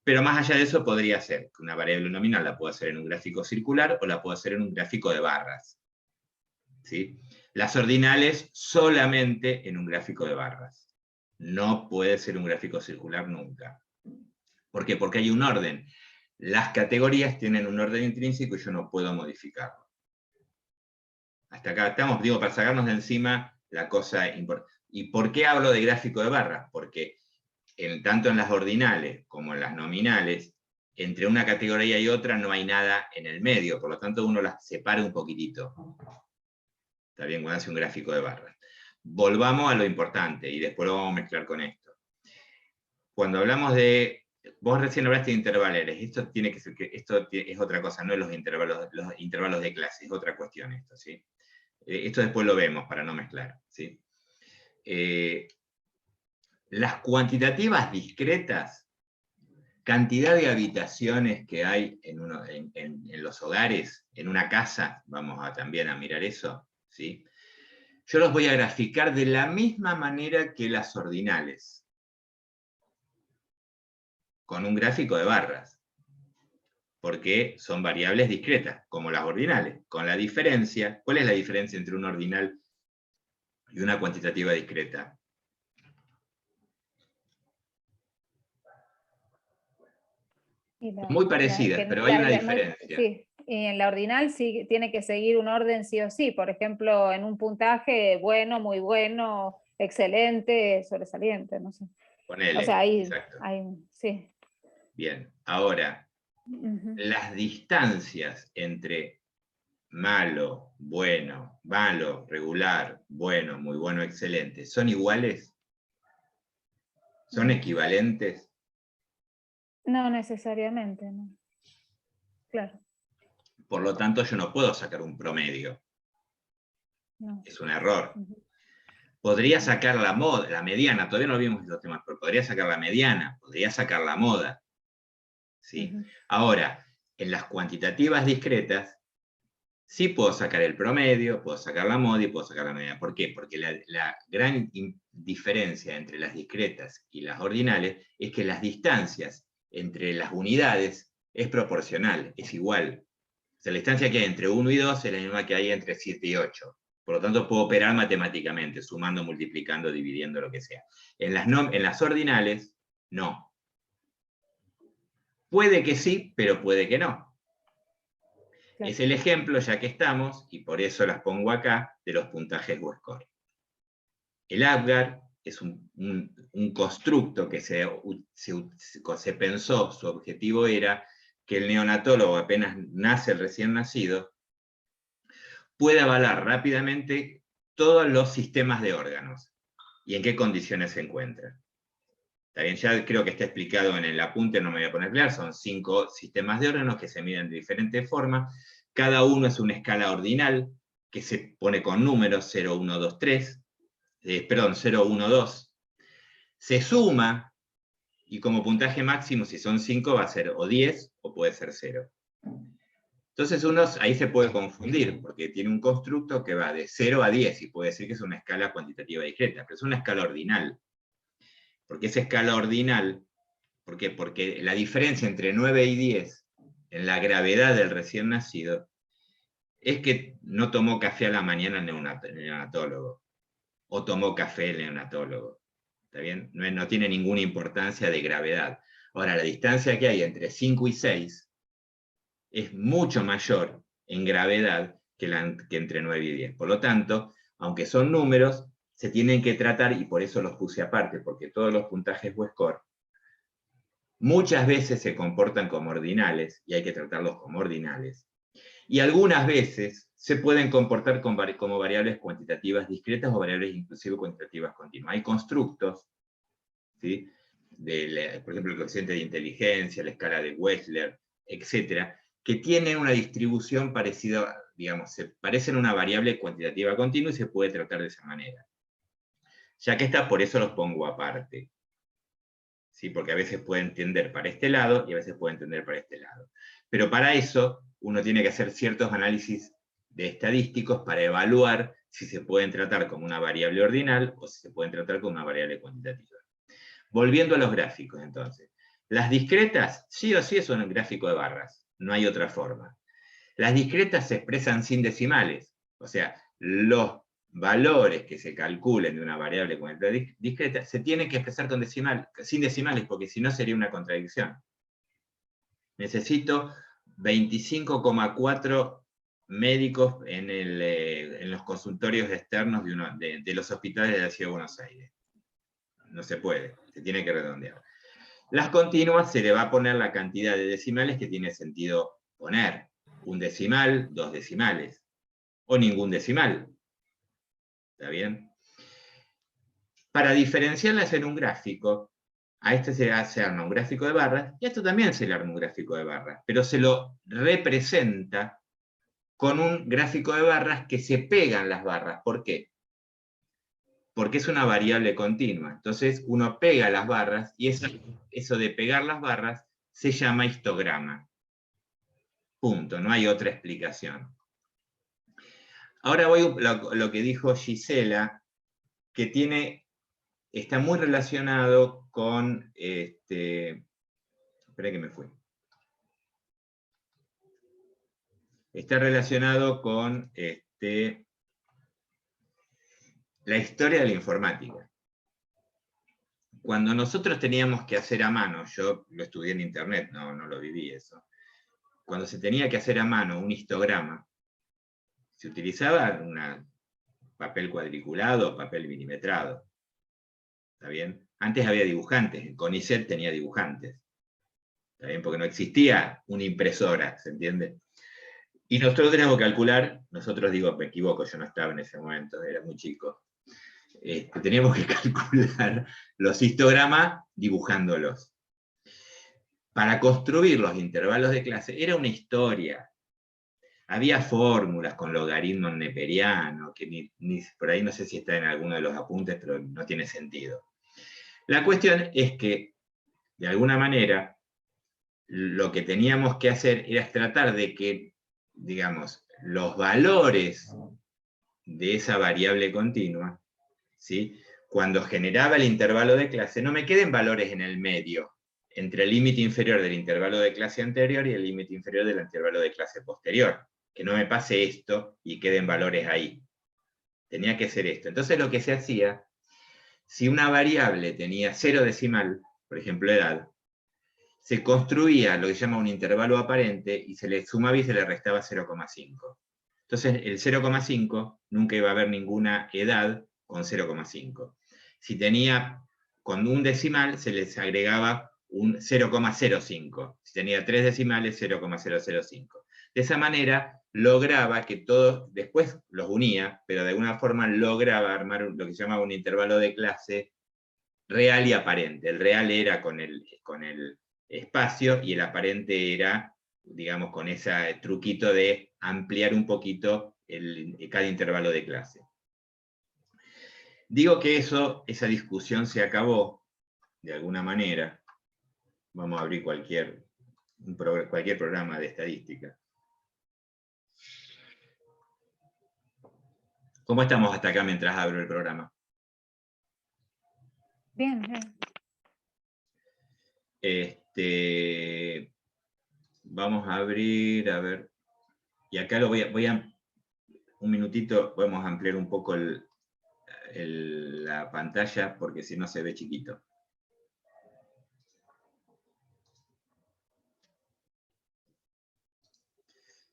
Pero más allá de eso podría ser que una variable nominal la puedo hacer en un gráfico circular o la puedo hacer en un gráfico de barras. ¿Sí? Las ordinales solamente en un gráfico de barras. No puede ser un gráfico circular nunca. ¿Por qué? Porque hay un orden. Las categorías tienen un orden intrínseco y yo no puedo modificarlo. Hasta acá estamos, digo, para sacarnos de encima la cosa importante. ¿Y por qué hablo de gráfico de barras? Porque tanto en las ordinales como en las nominales, entre una categoría y otra no hay nada en el medio, por lo tanto uno las separa un poquitito. Está bien, cuando hace un gráfico de barras. Volvamos a lo importante, y después lo vamos a mezclar con esto. Cuando hablamos de... Vos recién hablaste de intervaleres, esto tiene que ser esto es otra cosa, no es los intervalos de clase, es otra cuestión esto, ¿sí? Esto después lo vemos para no mezclar, ¿sí? Las cuantitativas discretas, cantidad de habitaciones que hay en los hogares, en una casa, vamos también a mirar eso, ¿sí? Yo los voy a graficar de la misma manera que las ordinales, con un gráfico de barras. porque son variables discretas, como las ordinales. Con la diferencia, ¿cuál es la diferencia entre un ordinal y una cuantitativa discreta? Muy parecidas, pero hay una diferencia. Sí, y en la ordinal sí tiene que seguir un orden sí o sí. Por ejemplo, en un puntaje bueno, muy bueno, excelente, sobresaliente, no sé. Ponele, O sea, ahí, exacto. sí. Bien, ahora, Ujú. las distancias entre malo, bueno, malo, regular, bueno, muy bueno, excelente, ¿son iguales? ¿Son equivalentes? No necesariamente, no. Claro, Por lo tanto, yo no puedo sacar un promedio. no. Es un error. Ujú. Podría sacar la moda, la mediana, todavía no vimos los temas, pero podría sacar la mediana, podría sacar la moda. ¿Sí? Ujú. Ahora, en las cuantitativas discretas, sí puedo sacar el promedio, puedo sacar la moda y puedo sacar la mediana. ¿Por qué? Porque la gran diferencia entre las discretas y las ordinales es que las distancias entre las unidades es proporcional, es igual. O sea, la distancia que hay entre 1 y 2 es la misma que hay entre 7 y 8. Por lo tanto, puedo operar matemáticamente, sumando, multiplicando, dividiendo, lo que sea. En las ordinales, no. Puede que sí, pero puede que no. Claro. Es el ejemplo, ya que estamos, y por eso las pongo acá, de los puntajes WSCOR. El APGAR es un constructo que se pensó, su objetivo era que el neonatólogo, apenas nace el recién nacido, pueda avalar rápidamente todos los sistemas de órganos y en qué condiciones se encuentran. Está bien, ya creo que está explicado en el apunte, no me voy a poner claro, son 5 sistemas de órganos que se miden de diferentes formas, cada uno es una escala ordinal que se pone con números 0, 1, 2, 3, perdón, 0, 1, 2, se suma y como puntaje máximo, si son 5, va a ser o 10 o puede ser 0. Entonces uno ahí se puede confundir, porque tiene un constructo que va de 0 a 10, y puede decir que es una escala cuantitativa discreta, pero es una escala ordinal. Porque esa escala ordinal, ¿por qué? Porque la diferencia entre 9 y 10 en la gravedad del recién nacido es que no tomó café a la mañana el neonatólogo, o tomó café el neonatólogo. ¿Está bien? No tiene ninguna importancia de gravedad. Ahora, la distancia que hay entre 5 y 6 es mucho mayor en gravedad que entre 9 y 10. Por lo tanto, aunque son números, se tienen que tratar, y por eso los puse aparte, porque todos los puntajes WSCOR muchas veces se comportan como ordinales, y hay que tratarlos como ordinales, y algunas veces se pueden comportar como variables cuantitativas discretas o variables inclusive cuantitativas continuas. Hay constructos, ¿sí? Por ejemplo, el coeficiente de inteligencia, la escala de Wechsler, etcétera, que tienen una distribución parecida, digamos, se parecen a una variable cuantitativa continua y se puede tratar de esa manera. Ya que está, por eso los pongo aparte. ¿Sí? Porque a veces puede entender para este lado y a veces puede entender para este lado. Pero para eso uno tiene que hacer ciertos análisis de estadísticos para evaluar si se pueden tratar como una variable ordinal o si se pueden tratar como una variable cuantitativa. Volviendo a los gráficos, entonces. Las discretas, sí o sí es un gráfico de barras, no hay otra forma. Las discretas se expresan sin decimales, o sea, los valores que se calculen de una variable cuantitativa discreta se tienen que expresar sin decimales, porque si no sería una contradicción. Necesito 25,4 médicos en los consultorios externos de los hospitales de la Ciudad de Buenos Aires. No se puede, se tiene que redondear. Las continuas se le va a poner la cantidad de decimales que tiene sentido poner. Un decimal, 2 decimales, o ningún decimal. ¿Está bien? Para diferenciarlas en un gráfico, a este se arma un gráfico de barras, y a esto también se le arma un gráfico de barras, pero se lo representa con un gráfico de barras que se pegan las barras. ¿Por qué? Porque es una variable continua. Entonces uno pega las barras, y eso de pegar las barras se llama histograma. Punto, no hay otra explicación. Ahora voy a lo que dijo Gisela, que está muy relacionado con, espera que me fui. está relacionado con la historia de la informática. Cuando nosotros teníamos que hacer a mano, yo lo estudié en internet, no lo viví eso, cuando se tenía que hacer a mano un histograma, se utilizaba papel cuadriculado o papel milimetrado. ¿Está bien? Antes había dibujantes, el CONICET tenía dibujantes. ¿Está bien? Porque no existía una impresora, ¿se entiende? Y nosotros teníamos que calcular, me equivoco, yo no estaba en ese momento, era muy chico. Teníamos que calcular los histogramas dibujándolos. Para construir los intervalos de clase era una historia. Había fórmulas con logaritmos neperianos, que por ahí no sé si está en alguno de los apuntes, pero no tiene sentido. La cuestión es que, de alguna manera, lo que teníamos que hacer era tratar de que, digamos, los valores de esa variable continua, ¿sí?, cuando generaba el intervalo de clase, no me queden valores en el medio, entre el límite inferior del intervalo de clase anterior y el límite inferior del intervalo de clase posterior. Que no me pase esto y queden valores ahí. Tenía que ser esto. Entonces lo que se hacía, si una variable tenía 0 decimal, por ejemplo edad, se construía lo que se llama un intervalo aparente y se le sumaba y se le restaba 0,5. Entonces el 0,5 nunca iba a haber ninguna edad con 0,5. Si tenía con un decimal se les agregaba un 0,05. Si tenía 3 decimales, 0,005. De esa manera lograba que todos, después los unía, pero de alguna forma lograba armar lo que se llama un intervalo de clase real y aparente. El real era con el espacio y el aparente era, digamos, con ese truquito de ampliar un poquito cada intervalo de clase. Digo que esa discusión se acabó, de alguna manera. Vamos a abrir cualquier programa de estadística. ¿Cómo estamos hasta acá mientras abro el programa? Bien, bien. Vamos a abrir, a ver. Y acá lo un minutito, podemos ampliar un poco la pantalla, porque si no se ve chiquito.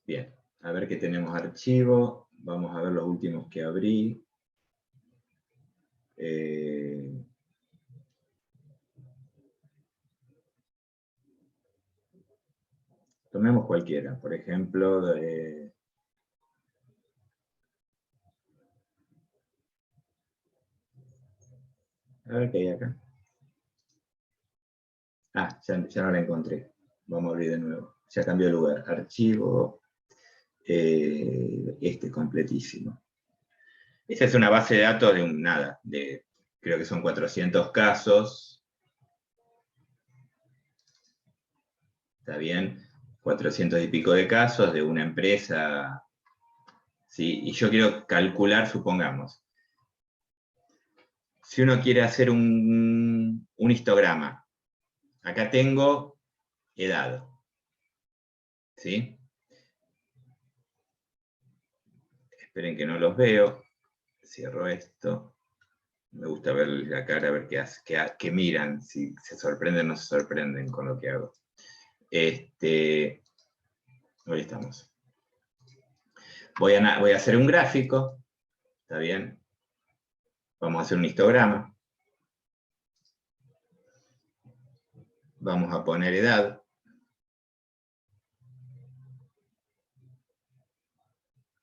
Bien, a ver qué tenemos archivo. Vamos a ver los últimos que abrí. Tomemos cualquiera, por ejemplo, a ver qué hay acá. Ah, ya no la encontré. Vamos a abrir de nuevo. Ya cambió de lugar. Archivo. Completísimo. Esa es una base de datos de creo que son 400 casos. ¿Está bien? 400 y pico de casos de una empresa. ¿Sí? Y yo quiero calcular, supongamos, si uno quiere hacer un histograma, acá tengo edad. ¿Sí? Esperen que no los veo. Cierro esto. Me gusta ver la cara, a ver qué miran, si se sorprenden o no se sorprenden con lo que hago. Hoy estamos. Voy a hacer un gráfico. ¿Está bien? Vamos a hacer un histograma. Vamos a poner edad.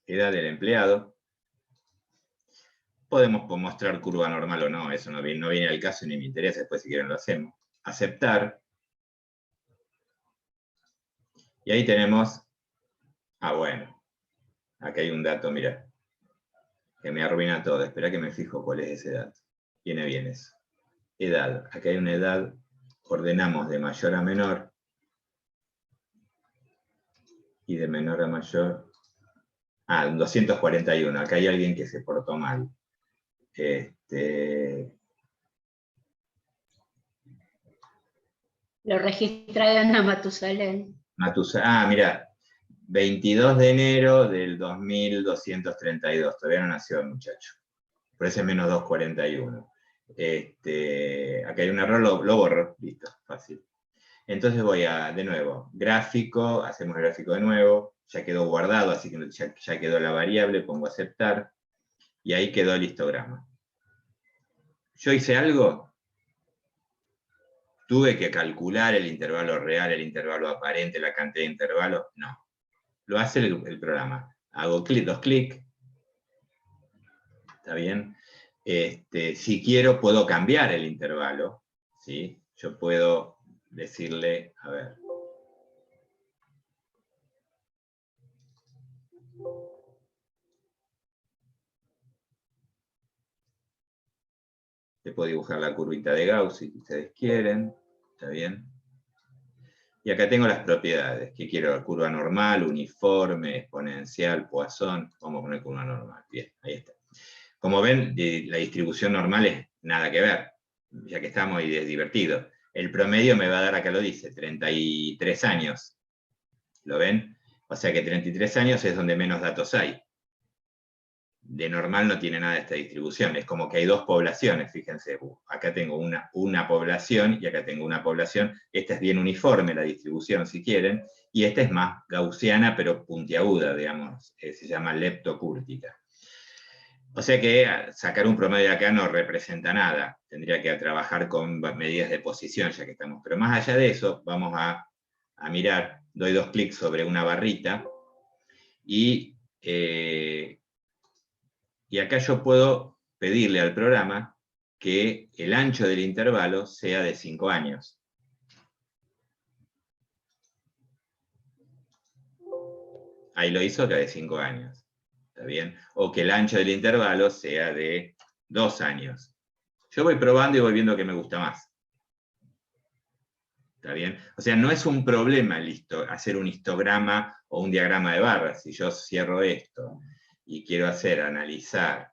Edad del empleado. Podemos mostrar curva normal o no, eso no viene al caso ni me interesa, después si quieren lo hacemos. Aceptar. Y ahí tenemos, bueno, acá hay un dato, mira, que me arruina todo. Espera que me fijo cuál es ese dato. Viene bien eso. Edad, acá hay una edad, ordenamos de mayor a menor, y de menor a mayor, 241, acá hay alguien que se portó mal. Lo registraron a Matusalén. Mira, 22 de enero del 2232, todavía no nació el muchacho. Por eso es menos 241. Acá hay un error, lo borro, listo, fácil. Entonces voy a, de nuevo, gráfico, hacemos el gráfico de nuevo, ya quedó guardado, así que ya quedó la variable, pongo aceptar, y ahí quedó el histograma. ¿Yo hice algo? ¿Tuve que calcular el intervalo real, el intervalo aparente, la cantidad de intervalos? No. Lo hace el programa. Hago dos clics. ¿Está bien? Si quiero, puedo cambiar el intervalo. ¿Sí? Yo puedo decirle, a ver. Le puedo dibujar la curvita de Gauss si ustedes quieren. ¿Está bien? Y acá tengo las propiedades. ¿Qué quiero? Curva normal, uniforme, exponencial, Poisson. Vamos a poner curva normal. Bien, ahí está. Como ven, la distribución normal es nada que ver, ya que estamos ahí es divertido. El promedio me va a dar, acá lo dice, 33 años. ¿Lo ven? O sea que 33 años es donde menos datos hay. De normal no tiene nada esta distribución, es como que hay dos poblaciones, fíjense, acá tengo una población y acá tengo una población, esta es bien uniforme la distribución si quieren, y esta es más gaussiana pero puntiaguda, digamos, se llama leptocúrtica. O sea que sacar un promedio de acá no representa nada, tendría que trabajar con medidas de posición ya que estamos, pero más allá de eso, vamos a mirar, doy dos clics sobre una barrita, y acá yo puedo pedirle al programa que el ancho del intervalo sea de 5 años. Ahí lo hizo acá de 5 años. ¿Está bien? O que el ancho del intervalo sea de 2 años. Yo voy probando y voy viendo que me gusta más. ¿Está bien? O sea, no es un problema hacer un histograma o un diagrama de barras. Si yo cierro esto y quiero analizar,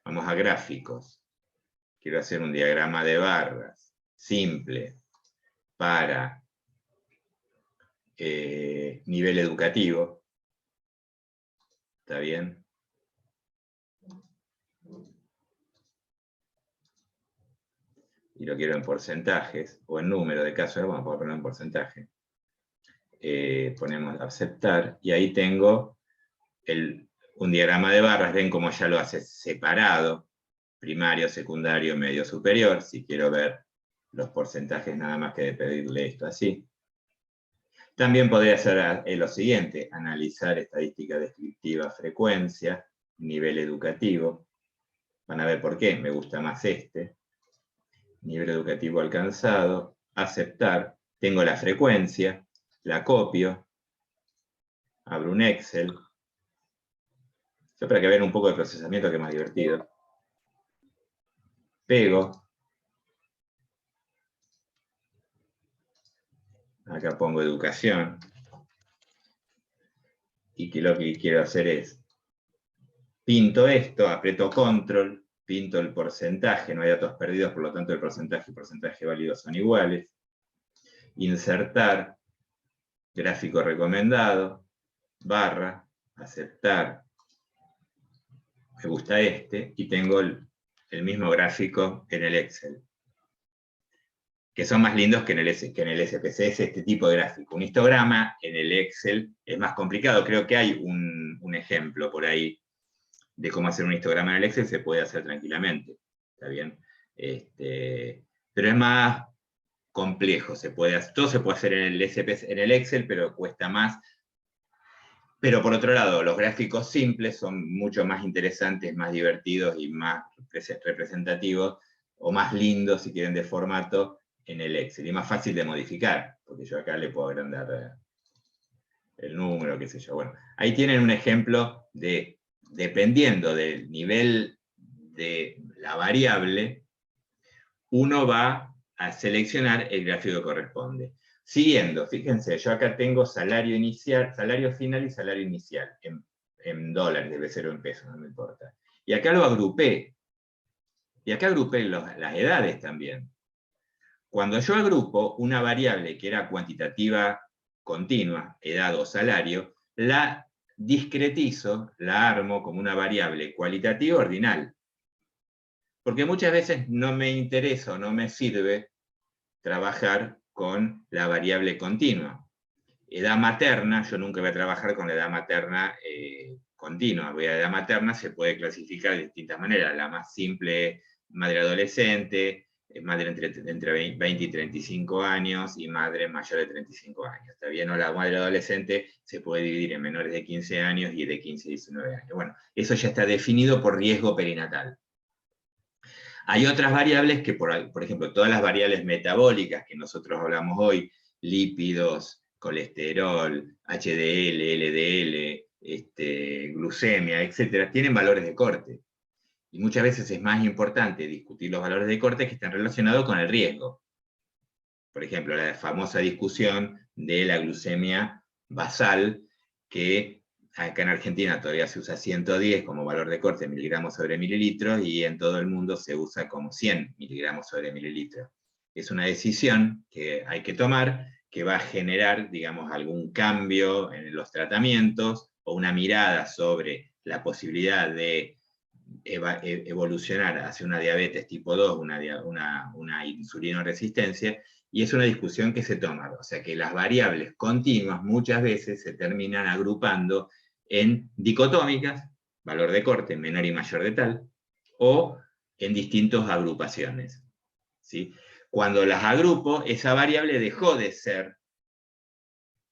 vamos a gráficos, quiero hacer un diagrama de barras simple para nivel educativo, ¿está bien? Y lo quiero en porcentajes, o en número de casos, vamos a ponerlo en porcentaje. Ponemos aceptar, y ahí tengo un diagrama de barras, ven cómo ya lo hace separado, primario, secundario, medio, superior, si quiero ver los porcentajes nada más que de pedirle esto así. También podría hacer lo siguiente, analizar estadística descriptiva, frecuencia, nivel educativo. Van a ver por qué, me gusta más este. Nivel educativo alcanzado, aceptar, tengo la frecuencia, la copio, abro un Excel. Esto para que vean un poco de procesamiento que es más divertido. Pego. Acá pongo educación. Y que lo que quiero hacer es, pinto esto, aprieto control, pinto el porcentaje, no hay datos perdidos, por lo tanto el porcentaje y el porcentaje válido son iguales. Insertar, gráfico recomendado, barra, aceptar, me gusta este, y tengo el mismo gráfico en el Excel. Que son más lindos que en el SPC, es este tipo de gráfico. Un histograma en el Excel es más complicado, creo que hay un ejemplo por ahí de cómo hacer un histograma en el Excel, se puede hacer tranquilamente, ¿está bien? Pero es más complejo, todo se puede hacer en el SPC, en el Excel, pero cuesta más. Pero por otro lado, los gráficos simples son mucho más interesantes, más divertidos y más representativos, o más lindos, si quieren, de formato, en el Excel, y más fácil de modificar, porque yo acá le puedo agrandar el número, qué sé yo. Bueno, ahí tienen un ejemplo de, dependiendo del nivel de la variable, uno va a seleccionar el gráfico que corresponde. Siguiendo, fíjense, yo acá tengo salario inicial, salario final y salario inicial, en dólares, debe ser o en pesos, no me importa. Y acá lo agrupé. Y acá agrupé las edades también. Cuando yo agrupo una variable que era cuantitativa continua, edad o salario, la discretizo, la armo como una variable cualitativa ordinal. Porque muchas veces no me interesa o no me sirve trabajar con la variable continua. Edad materna, yo nunca voy a trabajar con la edad materna continua. La edad materna se puede clasificar de distintas maneras. La más simple, madre adolescente, madre entre 20 y 35 años, y madre mayor de 35 años. ¿Está bien? O la madre adolescente se puede dividir en menores de 15 años y de 15 a 19 años. Bueno, eso ya está definido por riesgo perinatal. Hay otras variables que, por ejemplo, todas las variables metabólicas que nosotros hablamos hoy, lípidos, colesterol, HDL, LDL, glucemia, etc., tienen valores de corte. Y muchas veces es más importante discutir los valores de corte que están relacionados con el riesgo. Por ejemplo, la famosa discusión de la glucemia basal, que acá en Argentina todavía se usa 110 como valor de corte, miligramos sobre mililitros, y en todo el mundo se usa como 100 miligramos sobre mililitros. Es una decisión que hay que tomar, que va a generar, digamos, algún cambio en los tratamientos, o una mirada sobre la posibilidad de evolucionar hacia una diabetes tipo 2, una insulinoresistencia, y es una discusión que se toma. O sea que las variables continuas muchas veces se terminan agrupando en dicotómicas, valor de corte menor y mayor de tal, o en distintas agrupaciones. ¿Sí? Cuando las agrupo, esa variable dejó de ser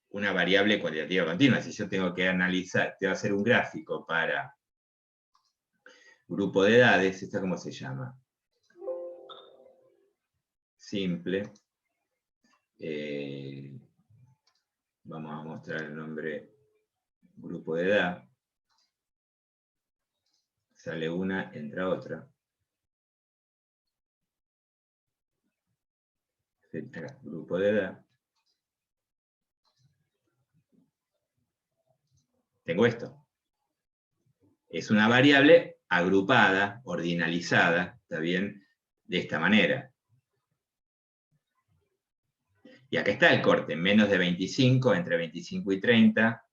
una variable cualitativa continua. Si yo tengo que analizar, tengo que hacer un gráfico para grupo de edades, ¿esto cómo se llama? Simple. Vamos a mostrar el nombre grupo de edad. Sale una, entra otra. Acá, grupo de edad. Tengo esto. Es una variable agrupada, ordinalizada, ¿está bien? De esta manera. Y acá está el corte, menos de 25, entre 25 y 30,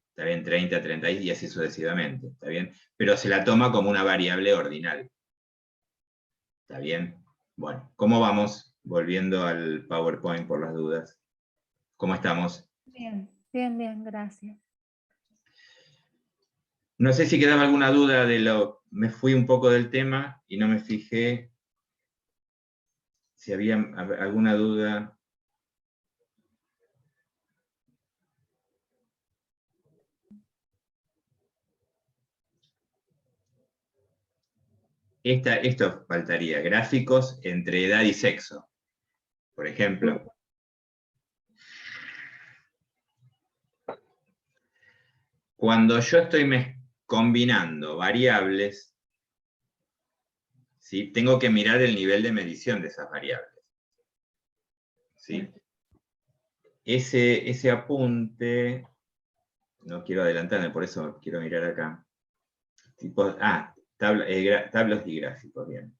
¿está bien? 30, 30 y así sucesivamente, ¿está bien? Pero se la toma como una variable ordinal. ¿Está bien? Bueno, ¿cómo vamos? Volviendo al PowerPoint por las dudas. ¿Cómo estamos? Bien, bien, bien, gracias. No sé si quedaba alguna duda de lo... Me fui un poco del tema y no me fijé si había alguna duda. Esto faltaría, gráficos entre edad y sexo, por ejemplo. Cuando yo estoy combinando variables, ¿sí? Tengo que mirar el nivel de medición de esas variables. ¿Sí? Ese apunte, no quiero adelantarme, por eso quiero mirar acá. Tablas y gráficos, bien.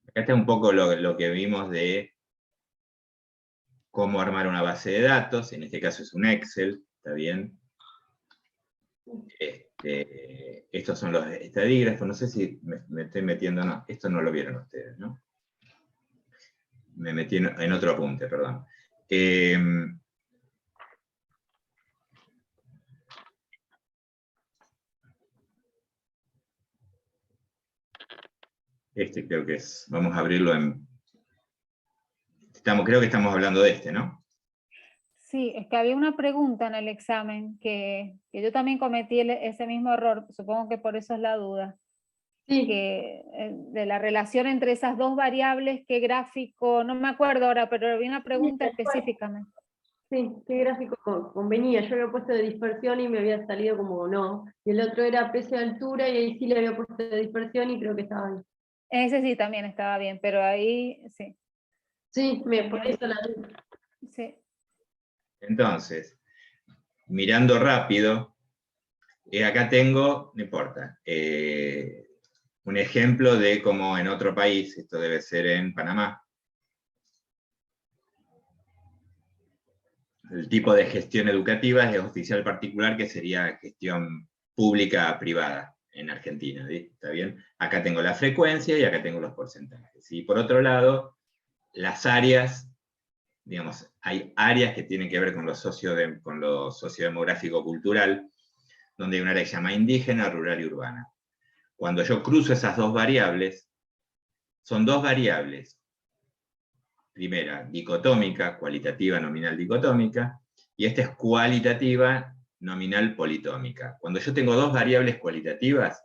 Acá está un poco lo que vimos de cómo armar una base de datos, en este caso es un Excel, ¿está bien? Estos son los estadígrafos, no sé si me estoy metiendo, no, esto no lo vieron ustedes, ¿no? Me metí en otro apunte, perdón. Este creo que es, vamos a abrirlo en... Creo que estamos hablando de este, ¿no? Sí, es que había una pregunta en el examen que yo también cometí ese mismo error, supongo que por eso es la duda. Sí, De la relación entre esas dos variables, qué gráfico, no me acuerdo ahora, pero había una pregunta tal cual. específicamente. sí, qué gráfico convenía. Yo había puesto de dispersión y me había salido como no. Y el otro era precio de altura y ahí sí le había puesto de dispersión y creo que estaba bien. Ese sí también estaba bien, pero ahí sí. Sí, por eso la duda. Sí. Entonces, mirando rápido, Acá tengo, no importa, un ejemplo de cómo en otro país, esto debe ser en Panamá, el tipo de gestión educativa es oficial particular, que sería gestión pública privada en Argentina, ¿sí? ¿Está bien? Acá tengo la frecuencia y acá tengo los porcentajes. Y por otro lado, las áreas, digamos, hay áreas que tienen que ver con lo sociodemográfico-cultural, donde hay un área que se llama indígena, rural y urbana. Cuando yo cruzo esas dos variables, son dos variables. Primera, dicotómica, cualitativa, nominal, dicotómica, y esta es cualitativa, nominal, politómica. Cuando yo tengo dos variables cualitativas,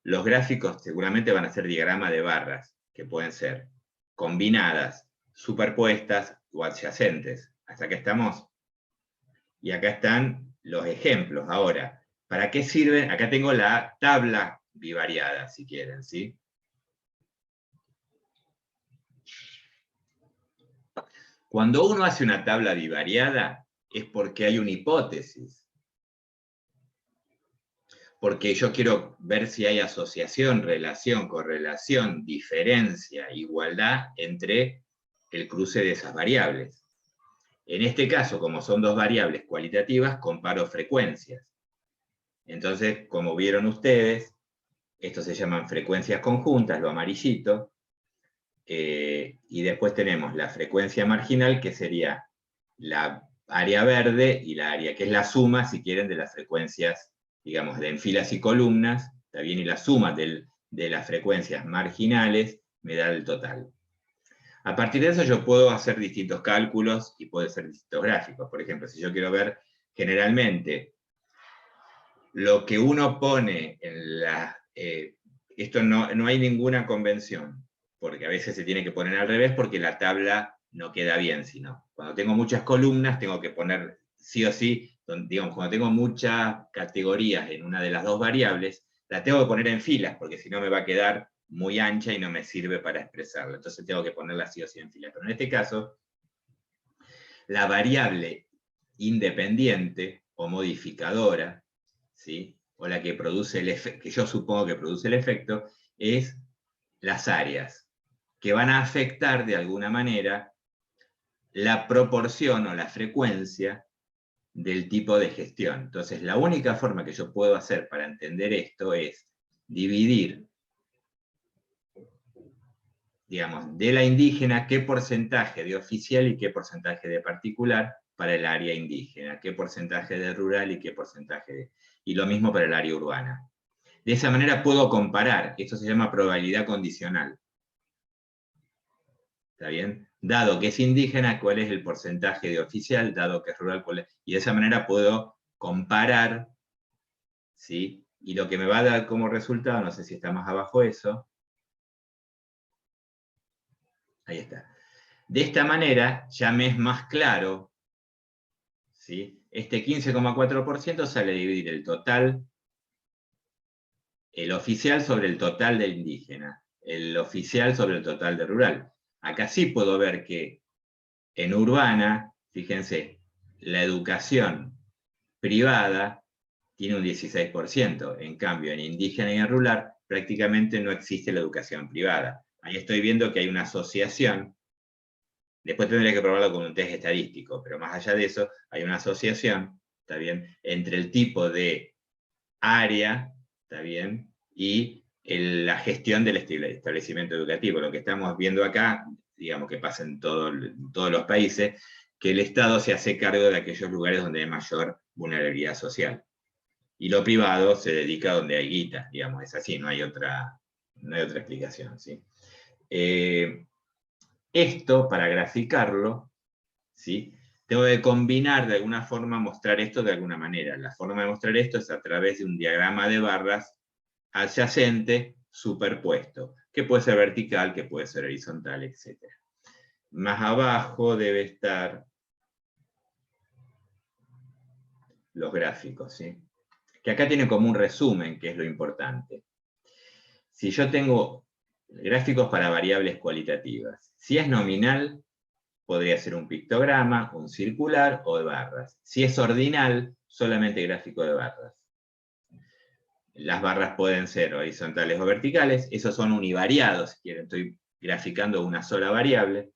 los gráficos seguramente van a ser diagrama de barras, que pueden ser combinadas, superpuestas o adyacentes. ¿Hasta acá estamos? Y acá están los ejemplos. Ahora, ¿para qué sirven? Acá tengo la tabla bivariada, si quieren, ¿sí? Cuando uno hace una tabla bivariada es porque hay una hipótesis. Porque yo quiero ver si hay asociación, relación, correlación, diferencia, igualdad entre el cruce de esas variables. En este caso, como son dos variables cualitativas, comparo frecuencias. Entonces, como vieron ustedes, estos se llaman frecuencias conjuntas, lo amarillito, y después tenemos la frecuencia marginal, que sería la área verde, y la área, que es la suma, si quieren, de las frecuencias, digamos, de en filas y columnas, ¿está bien? Y la suma de las frecuencias marginales me da el total. A partir de eso yo puedo hacer distintos cálculos y puedo hacer distintos gráficos. Por ejemplo, si yo quiero ver generalmente lo que uno pone en la... esto no hay ninguna convención, porque a veces se tiene que poner al revés porque la tabla no queda bien, sino cuando tengo muchas columnas tengo que poner sí o sí, digamos, cuando tengo muchas categorías en una de las dos variables, la tengo que poner en filas, porque si no me va a quedar muy ancha y no me sirve para expresarla. Entonces tengo que ponerla sí o sí en filas. Pero en este caso, la variable independiente o modificadora, ¿sí? O la que produce el efecto, que yo supongo que produce el efecto, es las áreas, que van a afectar de alguna manera la proporción o la frecuencia del tipo de gestión. Entonces, la única forma que yo puedo hacer para entender esto es dividir, digamos, de la indígena qué porcentaje de oficial y qué porcentaje de particular para el área indígena, qué porcentaje de rural y qué porcentaje de... Y lo mismo para el área urbana. De esa manera puedo comparar, esto se llama probabilidad condicional. ¿Está bien? Dado que es indígena, ¿cuál es el porcentaje de oficial? Dado que es rural, ¿cuál es? Y de esa manera puedo comparar, ¿sí? Y lo que me va a dar como resultado, no sé si está más abajo eso, ahí está. De esta manera ya me es más claro, ¿sí? Este 15,4% sale a dividir el total, el oficial sobre el total de indígena, el oficial sobre el total de rural. Acá sí puedo ver que en urbana, fíjense, la educación privada tiene un 16%, en cambio en indígena y en rural prácticamente no existe la educación privada. Ahí estoy viendo que hay una asociación, después tendría que probarlo con un test estadístico, pero más allá de eso, hay una asociación, ¿está bien?, entre el tipo de área, ¿está bien?, y la gestión del establecimiento educativo. Lo que estamos viendo acá, digamos que pasa en todos los países, que el Estado se hace cargo de aquellos lugares donde hay mayor vulnerabilidad social. Y lo privado se dedica a donde hay guita, digamos, es así, no hay otra explicación, ¿sí? Esto, para graficarlo, ¿sí?, tengo que combinar de alguna forma, mostrar esto de alguna manera. La forma de mostrar esto es a través de un diagrama de barras adyacente superpuesto, que puede ser vertical, que puede ser horizontal, etc. Más abajo debe estar los gráficos, ¿sí?, que acá tiene como un resumen, que es lo importante. Si yo tengo gráficos para variables cualitativas, si es nominal, podría ser un pictograma, un circular o de barras. Si es ordinal, solamente gráfico de barras. Las barras pueden ser horizontales o verticales. Esos son univariados, si quieren. Estoy graficando una sola variable.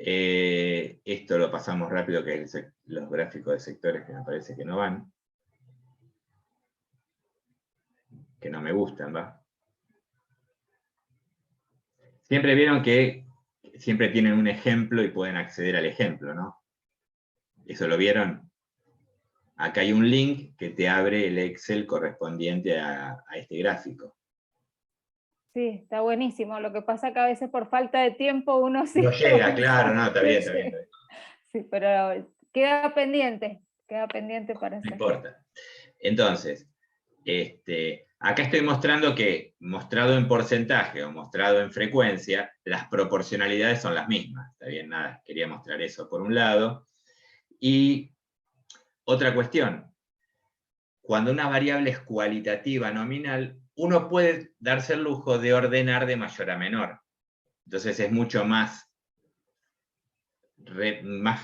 Esto lo pasamos rápido, que es los gráficos de sectores que me parece que no van. Que no me gustan, ¿va? Siempre vieron que siempre tienen un ejemplo y pueden acceder al ejemplo, ¿no? ¿Eso lo vieron? Acá hay un link que te abre el Excel correspondiente a este gráfico. Sí, está buenísimo. Lo que pasa que a veces por falta de tiempo uno sí. No llega, claro, no, está bien, está bien. Sí, pero queda pendiente para No hacer. importa. Entonces, acá estoy mostrando que, mostrado en porcentaje o mostrado en frecuencia, las proporcionalidades son las mismas. Está bien, nada, quería mostrar eso por un lado. Y otra cuestión, cuando una variable es cualitativa nominal, uno puede darse el lujo de ordenar de mayor a menor. Entonces es mucho más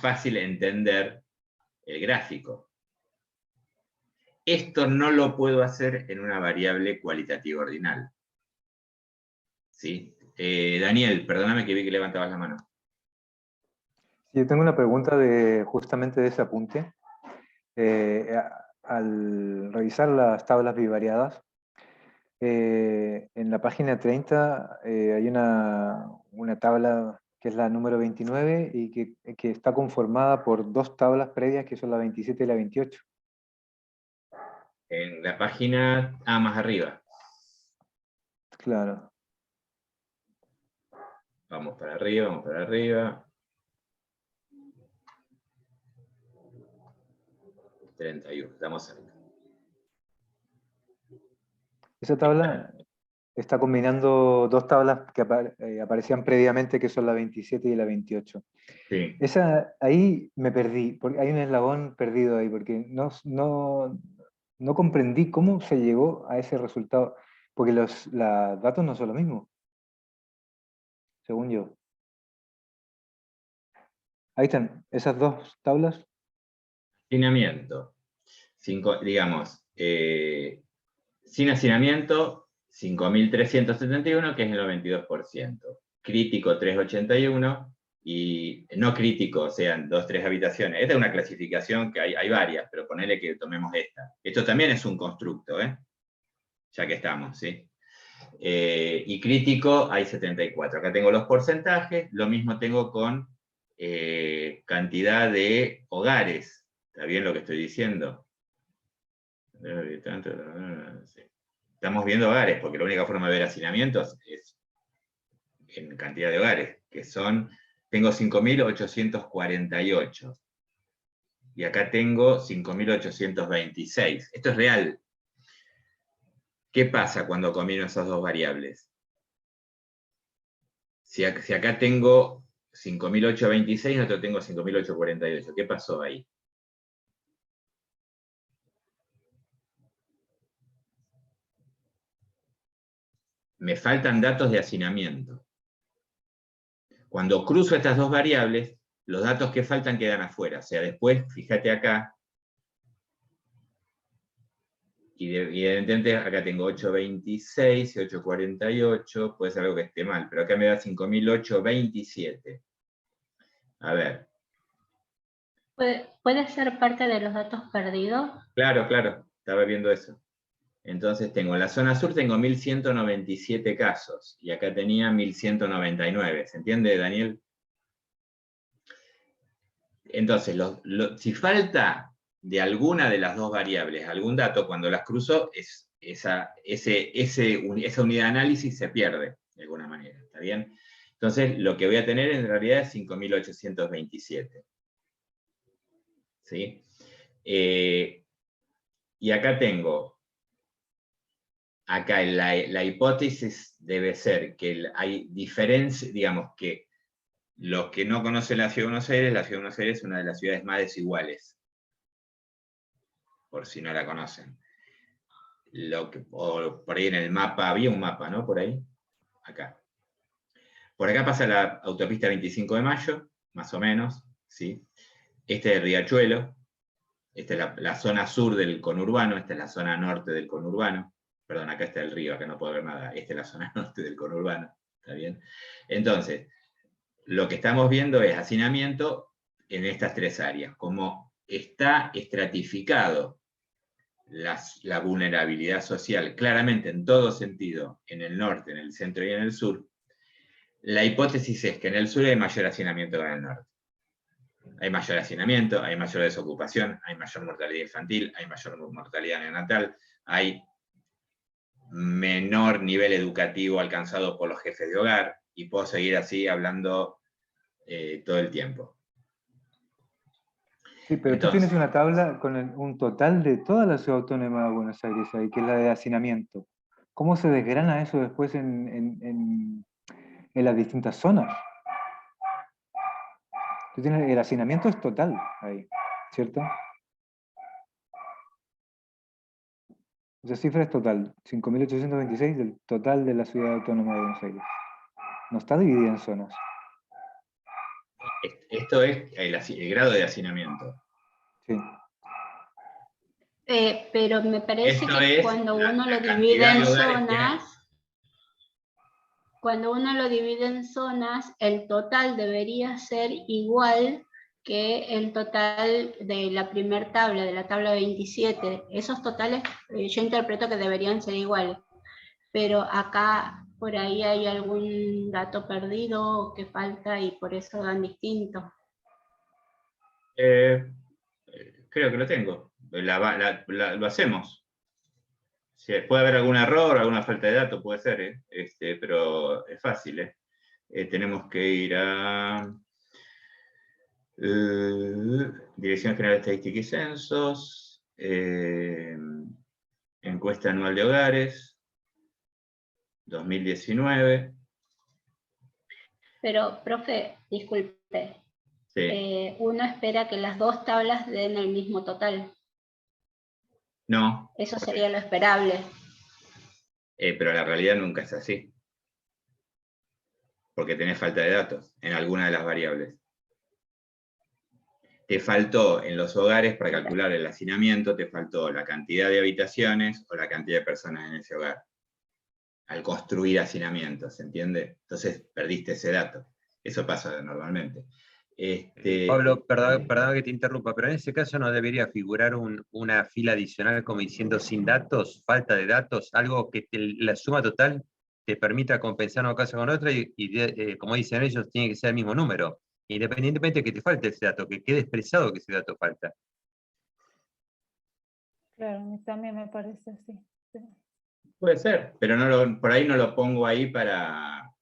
fácil entender el gráfico. Esto no lo puedo hacer en una variable cualitativa ordinal. ¿Sí? Daniel, perdóname que vi que levantabas la mano. Sí, yo tengo una pregunta justamente de ese apunte. Al revisar las tablas bivariadas, en la página 30 hay una tabla que es la número 29 y que está conformada por dos tablas previas que son la 27 y la 28. En la página más arriba. Claro. Vamos para arriba, vamos para arriba. 31, estamos cerca. Esa tabla está combinando dos tablas que aparecían previamente, que son la 27 y la 28. Sí. Ahí me perdí, porque hay un eslabón perdido ahí, porque no comprendí cómo se llegó a ese resultado, porque los datos no son lo mismo, según yo. Ahí están, esas dos tablas. Hacinamiento. Digamos, sin hacinamiento, 5.371, que es el 92%. Crítico, 381. Y no crítico, o sea, 2, 3 habitaciones. Esta es una clasificación que hay varias, pero ponele que tomemos esta. Esto también es un constructo, ya que estamos, ¿sí? Y crítico hay 74. Acá tengo los porcentajes, lo mismo tengo con cantidad de hogares. ¿Está bien lo que estoy diciendo? Estamos viendo hogares, porque la única forma de ver hacinamientos es en cantidad de hogares, que son, tengo 5.848. Y acá tengo 5.826. Esto es real. ¿Qué pasa cuando combino esas dos variables? Si acá tengo 5.826, nosotros tengo 5.848. ¿Qué pasó ahí? Me faltan datos de hacinamiento. Cuando cruzo estas dos variables, los datos que faltan quedan afuera. O sea, después, fíjate acá, y evidentemente acá tengo 826 y 848, puede ser algo que esté mal, pero acá me da 5.827. A ver. ¿Puede ser parte de los datos perdidos? Claro, claro, estaba viendo eso. Entonces tengo en la zona sur tengo 1.197 casos, y acá tenía 1.199. ¿Se entiende, Daniel? Entonces, si falta de alguna de las dos variables algún dato, cuando las cruzo, esa unidad de análisis se pierde, de alguna manera, ¿está bien? Entonces, lo que voy a tener en realidad es 5.827. ¿Sí? Y acá tengo, la hipótesis debe ser que hay diferencia, digamos que los que no conocen la Ciudad de Buenos Aires, la Ciudad de Buenos Aires es una de las ciudades más desiguales, por si no la conocen. Por ahí en el mapa, había un mapa, ¿no? Por ahí, acá. Por acá pasa la autopista 25 de Mayo, más o menos, ¿sí? Este es el Riachuelo, Esta es la zona sur del conurbano, esta es la zona norte del conurbano. Perdón, acá está el río, acá no puedo ver nada. Esta es la zona norte del conurbano, ¿está bien? Entonces, lo que estamos viendo es hacinamiento en estas tres áreas. Como está estratificado la vulnerabilidad social claramente en todo sentido, en el norte, en el centro y en el sur, la hipótesis es que en el sur hay mayor hacinamiento que en el norte. Hay mayor hacinamiento, hay mayor desocupación, hay mayor mortalidad infantil, hay mayor mortalidad neonatal, hay menor nivel educativo alcanzado por los jefes de hogar, y puedo seguir así hablando todo el tiempo. Sí, pero tú tienes una tabla con un total de toda la ciudad autónoma de Buenos Aires ahí, que es la de hacinamiento. ¿Cómo se desgrana eso después en las distintas zonas? Tú tienes, el hacinamiento es total ahí, ¿cierto? Esa cifra es total, 5.826 del total de la ciudad autónoma de Buenos Aires. No está dividida en zonas. Esto es el grado de hacinamiento. Sí. Pero me parece Esto que es cuando la uno lo cantidad divide en de hogares zonas, cuando uno lo divide en zonas, el total debería ser igual que el total de la primera tabla, de la tabla 27. Esos totales yo interpreto que deberían ser iguales. Pero acá por ahí hay algún dato perdido que falta y por eso dan distinto. Creo que lo tengo. Lo hacemos. Si puede haber algún error, alguna falta de datos, puede ser, pero es fácil. Tenemos que ir a Dirección General de Estadística y Censos, encuesta anual de hogares, 2019. Pero, profe, disculpe, Sí. uno espera que las dos tablas den el mismo total. No. Eso sería lo esperable. Pero la realidad nunca es así. Porque tenés falta de datos en alguna de las variables. Te faltó en los hogares, para calcular el hacinamiento, te faltó la cantidad de habitaciones o la cantidad de personas en ese hogar. Al construir hacinamientos, ¿se entiende? Entonces perdiste ese dato. Eso pasa normalmente. Pablo, perdón que te interrumpa, pero en ese caso no debería figurar una fila adicional como diciendo sin datos, falta de datos, algo que la suma total te permita compensar una cosa con otra y como dicen ellos, tiene que ser el mismo número, independientemente de que te falte ese dato, que quede expresado que ese dato falta. Claro, a mí también me parece así. Sí. Puede ser, pero por ahí no lo pongo ahí para... a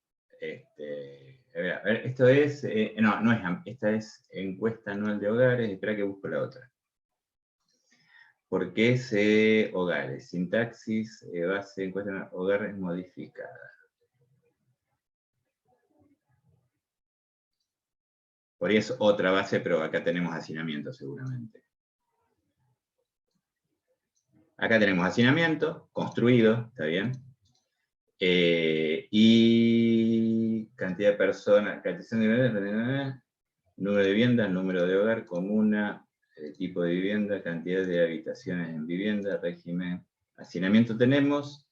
ver, esto es... no es... Esta es encuesta anual de hogares. Espera que busco la otra. Porque es hogares. Sintaxis, base, encuesta, hogares modificada. Por ahí es otra base, pero acá tenemos hacinamiento seguramente. Acá tenemos hacinamiento, construido, ¿está bien? Y cantidad de personas, número de viviendas, número de hogar, comuna, tipo de vivienda, cantidad de habitaciones en vivienda, régimen, hacinamiento tenemos,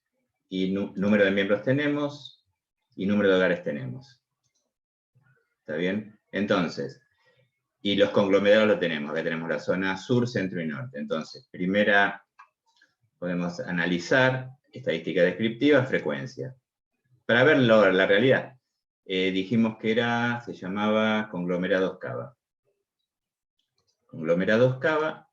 y número de miembros tenemos, y número de hogares tenemos. ¿Está bien? Entonces, y los conglomerados lo tenemos. Acá tenemos la zona sur, centro y norte. Entonces, primera, podemos analizar estadística descriptiva, frecuencia. Para ver la realidad, dijimos que se llamaba conglomerados Cava. Conglomerados Cava.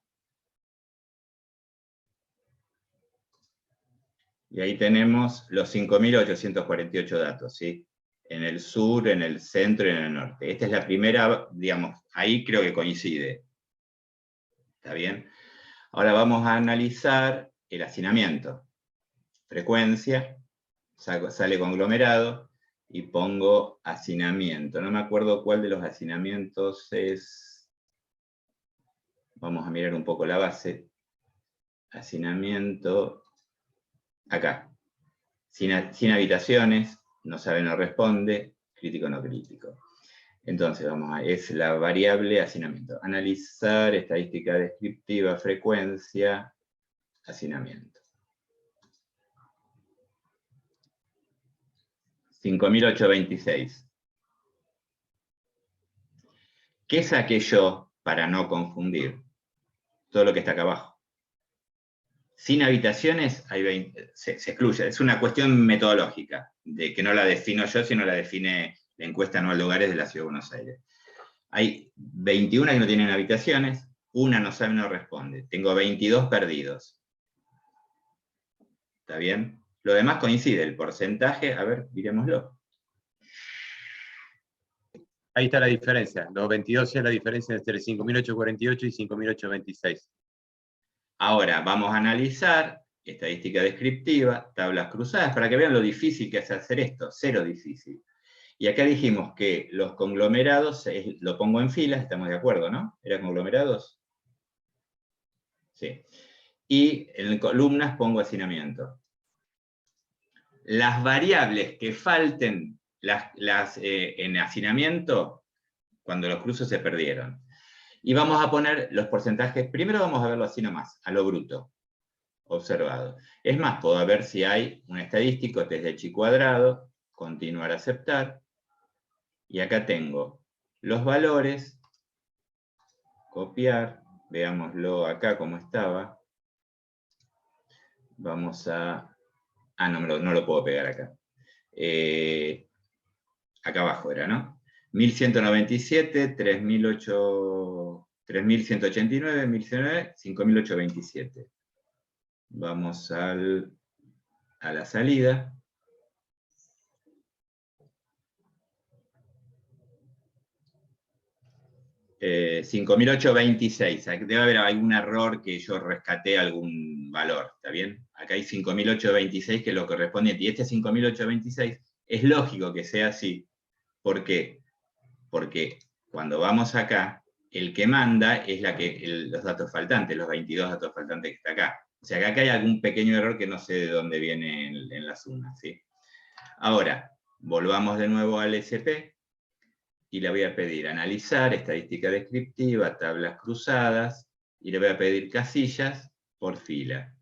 Y ahí tenemos los 5.848 datos, ¿sí? En el sur, en el centro y en el norte. Esta es la primera, digamos, ahí creo que coincide. ¿Está bien? Ahora vamos a analizar el hacinamiento. Frecuencia, sale conglomerado, y pongo hacinamiento. No me acuerdo cuál de los hacinamientos es. Vamos a mirar un poco la base. Hacinamiento. Acá. Sin habitaciones, no sabe, no responde, crítico, no crítico. Entonces, es la variable hacinamiento. Analizar, estadística descriptiva, frecuencia, hacinamiento. 5826. ¿Qué saqué yo para no confundir? Todo lo que está acá abajo. Sin habitaciones hay se excluye. Es una cuestión metodológica, de que no la defino yo, sino la define la encuesta anual de hogares de la Ciudad de Buenos Aires. Hay 21 que no tienen habitaciones, una no sabe, no responde. Tengo 22 perdidos. ¿Está bien? Lo demás coincide, el porcentaje, a ver, miremoslo. Ahí está la diferencia. Los 22 es la diferencia entre 5.848 y 5.826. Ahora vamos a analizar estadística descriptiva, tablas cruzadas, para que vean lo difícil que es hacer esto, cero difícil. Y acá dijimos que los conglomerados, lo pongo en filas, estamos de acuerdo, ¿no? ¿Eran conglomerados? Sí. Y en columnas pongo hacinamiento. Las variables que falten en hacinamiento, cuando los cruzos se perdieron. Y vamos a poner los porcentajes, primero vamos a verlo así nomás, a lo bruto, observado. Es más, puedo ver si hay un estadístico desde chi cuadrado, continuar a aceptar, y acá tengo los valores, copiar, veámoslo acá como estaba. Vamos a... Ah, no lo puedo pegar acá. Acá abajo era, ¿no? 1197, 3189, 1109, 5827. Vamos a la salida. Eh, 5826. Debe haber algún error que yo rescaté algún valor, ¿está bien? Acá hay 5826 que lo corresponde, y este 5826 es lógico que sea así. ¿Por qué? Porque cuando vamos acá, el que manda es los datos faltantes, los 22 datos faltantes que está acá. O sea, que acá hay algún pequeño error que no sé de dónde viene en la suma, ¿sí? Ahora, volvamos de nuevo al SP, y le voy a pedir analizar, estadística descriptiva, tablas cruzadas, y le voy a pedir casillas por fila.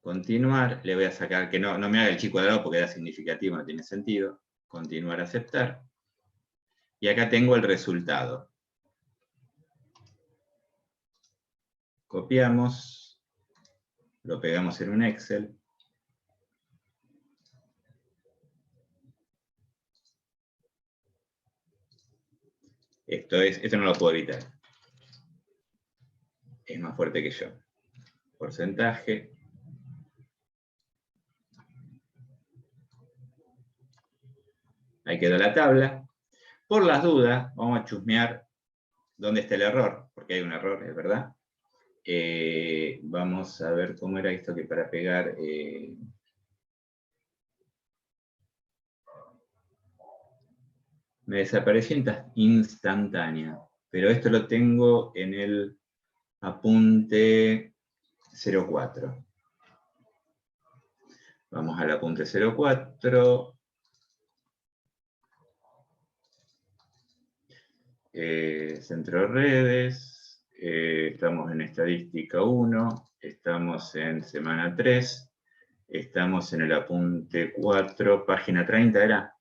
Continuar, le voy a sacar, que no me haga el chi cuadrado porque da significativo, no tiene sentido. Continuar a aceptar. Y acá tengo el resultado. Copiamos, lo pegamos en un Excel. Esto no lo puedo evitar. Es más fuerte que yo. Porcentaje. Ahí quedó la tabla. Por las dudas, vamos a chusmear dónde está el error, porque hay un error, es verdad. Vamos a ver cómo era esto que para pegar... me desapareció instantánea, pero esto lo tengo en el apunte 04. Vamos al apunte 04. Centro de redes, estamos en estadística 1, estamos en semana 3, estamos en el apunte 4, página 30, ¿era?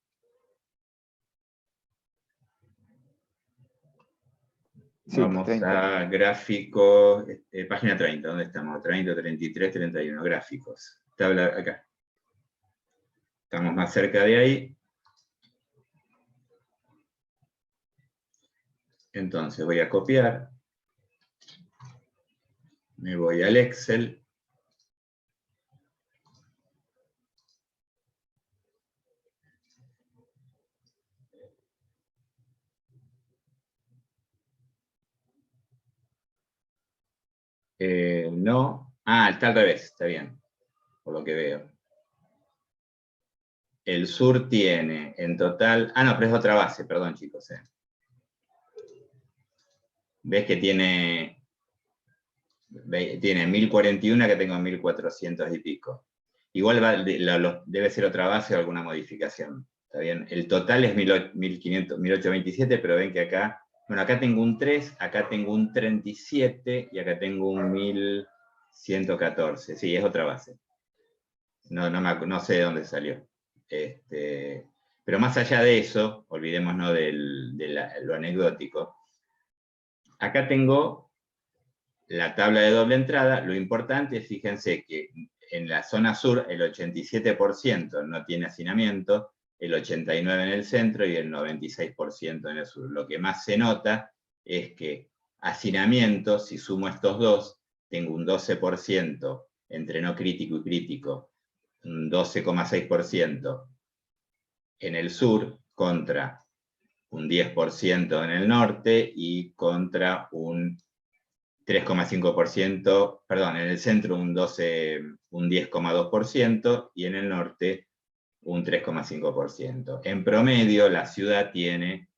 Sí, vamos 30. A gráficos, página 30, ¿dónde estamos? 30, 33, 31, gráficos. Tabla acá. Estamos más cerca de ahí. Entonces voy a copiar. Me voy al Excel. No. Ah, está al revés, está bien. Por lo que veo. El sur tiene en total... Ah, no, pero es otra base, perdón chicos. Ves que tiene 1041, que tengo 1400 y pico. Igual debe ser otra base o alguna modificación. ¿Está bien? El total es 1827, pero ven que acá, bueno, acá tengo un 3, acá tengo un 37 y acá tengo un 1114. Sí, es otra base. No sé de dónde salió. Pero más allá de eso, olvidémonos de lo anecdótico. Acá tengo la tabla de doble entrada. Lo importante, fíjense que en la zona sur el 87% no tiene hacinamiento, el 89% en el centro y el 96% en el sur. Lo que más se nota es que hacinamiento, si sumo estos dos, tengo un 12% entre no crítico y crítico, un 12,6% en el sur contra un 10% en el norte y contra un 3,5%, perdón, en el centro un 10,2% y en el norte un 3,5%. En promedio, la ciudad tiene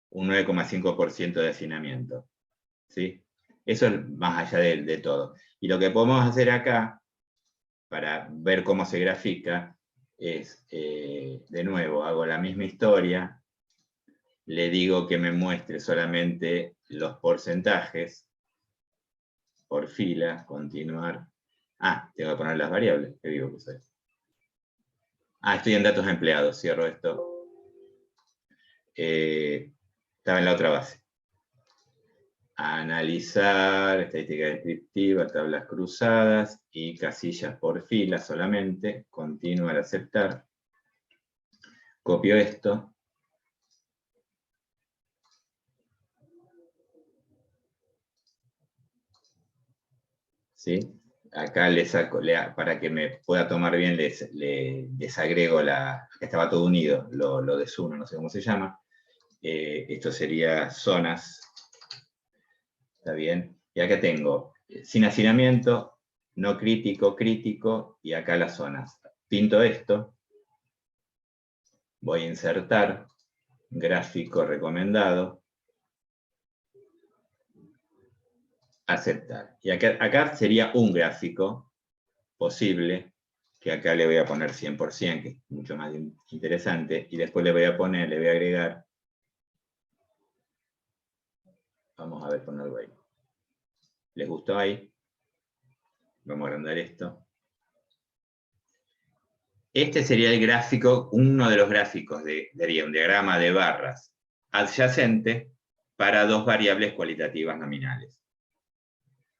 un 9,5% de hacinamiento. ¿Sí? Eso es más allá de todo. Y lo que podemos hacer acá, para ver cómo se grafica, es, de nuevo, hago la misma historia, le digo que me muestre solamente los porcentajes por fila, continuar. Tengo que poner las variables, ¿qué digo que soy? Estoy en datos empleados, cierro esto. Estaba en la otra base. Analizar, estadística descriptiva, tablas cruzadas y casillas por fila solamente, continuar, aceptar. Copio esto. ¿Sí? Acá le saco, para que me pueda tomar bien, le desagrego acá estaba todo unido, lo desuno, no sé cómo se llama. Esto sería zonas. ¿Está bien? Y acá tengo sin hacinamiento, no crítico, crítico, y acá las zonas. Pinto esto. Voy a insertar gráfico recomendado. Aceptar. Y acá sería un gráfico posible, que acá le voy a poner 100%, que es mucho más interesante, y después le voy a agregar, vamos a ver, ponerlo ahí. ¿Les gustó ahí? Vamos a agrandar esto. Este sería el gráfico, uno de los gráficos daría un diagrama de barras adyacente para dos variables cualitativas nominales.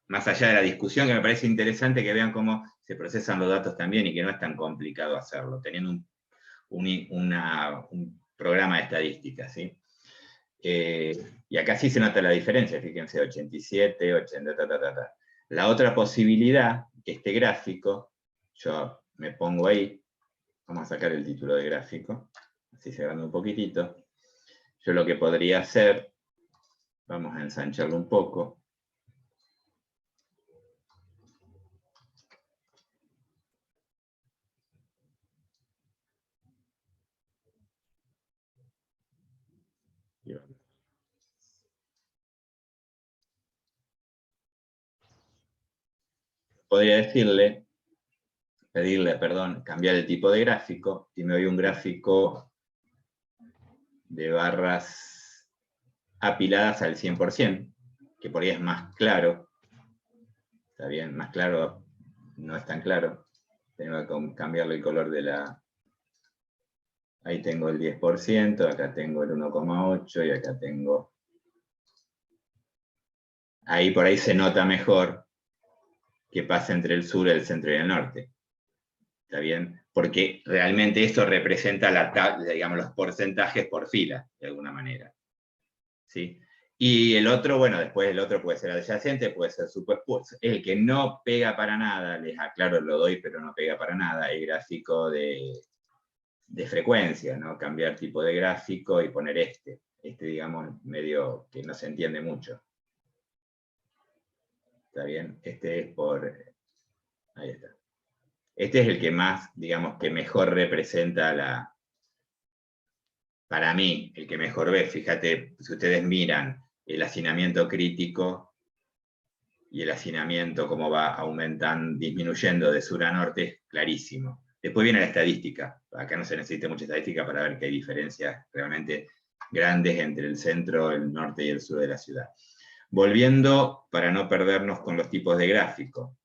Más allá de la discusión, que me parece interesante que vean cómo se procesan los datos también y que no es tan complicado hacerlo, teniendo un programa de estadística, ¿sí? Y acá sí se nota la diferencia, fíjense, 87, 80, La otra posibilidad, este gráfico, yo me pongo ahí, vamos a sacar el título de gráfico, así se agranda un poquitito. Yo lo que podría hacer, vamos a ensancharlo un poco. Podría pedirle, cambiar el tipo de gráfico, y me doy un gráfico de barras apiladas al 100%, que por ahí es más claro. Está bien, más claro, no es tan claro. Tengo que cambiarle el color de la... Ahí tengo el 10%, acá tengo el 1,8 y acá tengo... Ahí por ahí se nota mejor que pasa entre el sur, el centro y el norte. ¿Está bien? Porque realmente esto representa digamos, los porcentajes por fila, de alguna manera. ¿Sí? Y el otro, bueno, después el otro puede ser adyacente, puede ser superpuesto. El que no pega para nada, les aclaro, lo doy, pero no pega para nada, el gráfico de frecuencia, ¿no? Cambiar tipo de gráfico y poner este, digamos, medio que no se entiende mucho. ¿Está bien? Este es por... Ahí está. Este es el que más, digamos, que mejor representa para mí, el que mejor ve. Fíjate, si ustedes miran el hacinamiento crítico y el hacinamiento cómo va aumentando, disminuyendo de sur a norte, es clarísimo. Después viene la estadística. Acá no se necesita mucha estadística para ver que hay diferencias realmente grandes entre el centro, el norte y el sur de la ciudad. Volviendo, para no perdernos con los tipos de gráfico.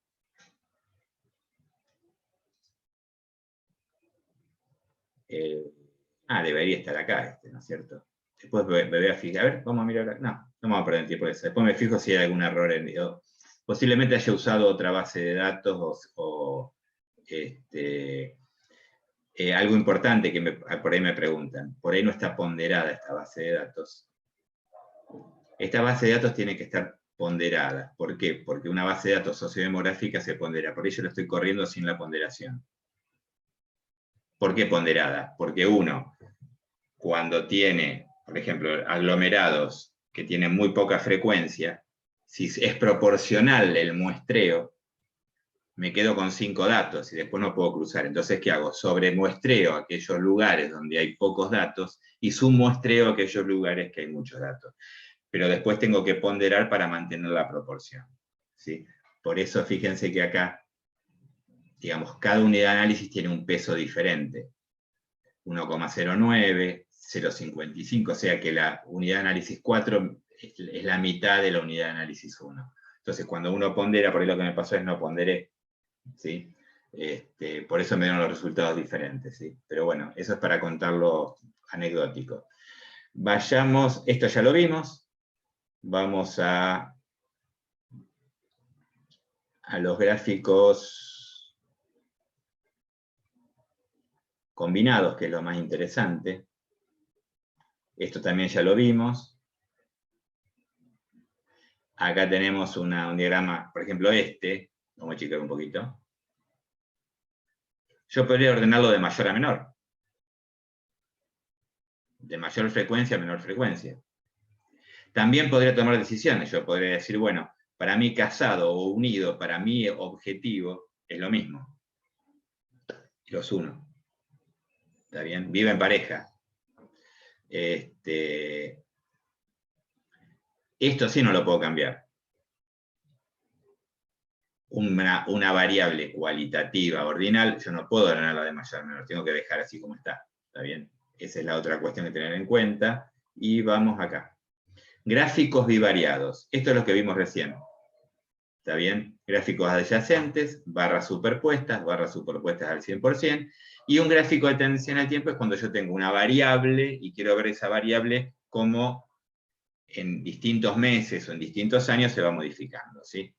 Debería estar acá, ¿no es cierto? Después me voy a fijar, a ver, vamos a mirar acá. No vamos a perder el tiempo de eso. Después me fijo si hay algún error posiblemente haya usado otra base de datos algo importante que por ahí me preguntan. Por ahí no está ponderada esta base de datos. Esta base de datos tiene que estar ponderada. ¿Por qué? Porque una base de datos sociodemográfica se pondera. Por ello lo estoy corriendo sin la ponderación. ¿Por qué ponderada? Porque uno, cuando tiene, por ejemplo, aglomerados que tienen muy poca frecuencia, si es proporcional el muestreo, me quedo con 5 datos y después no puedo cruzar. Entonces, ¿qué hago? Sobremuestreo aquellos lugares donde hay pocos datos y submuestreo aquellos lugares que hay muchos datos. Pero después tengo que ponderar para mantener la proporción, ¿sí? Por eso fíjense que acá, digamos, cada unidad de análisis tiene un peso diferente. 1,09, 0,55, o sea que la unidad de análisis 4 es la mitad de la unidad de análisis 1. Entonces, cuando uno pondera, por ahí lo que me pasó es no ponderé, ¿sí? Por eso me dieron los resultados diferentes, ¿sí? Pero bueno, eso es para contarlo anecdótico. Vayamos, esto ya lo vimos, vamos a los gráficos combinados, que es lo más interesante. Esto también ya lo vimos. Acá tenemos un diagrama, por ejemplo vamos a achicar un poquito. Yo podría ordenarlo de mayor a menor. De mayor frecuencia a menor frecuencia. También podría tomar decisiones. Yo podría decir, bueno, para mí casado o unido, para mí objetivo, es lo mismo. Los uno. ¿Está bien? Vive en pareja. Esto sí no lo puedo cambiar. Una variable cualitativa ordinal, yo no puedo ordenarla de mayor a menor, tengo que dejar así como está. ¿Está bien? Esa es la otra cuestión que tener en cuenta. Y vamos acá. Gráficos bivariados. Esto es lo que vimos recién. ¿Está bien? Gráficos adyacentes, barras superpuestas al 100%, y un gráfico de tendencia en el tiempo es cuando yo tengo una variable y quiero ver esa variable cómo en distintos meses o en distintos años se va modificando, ¿sí?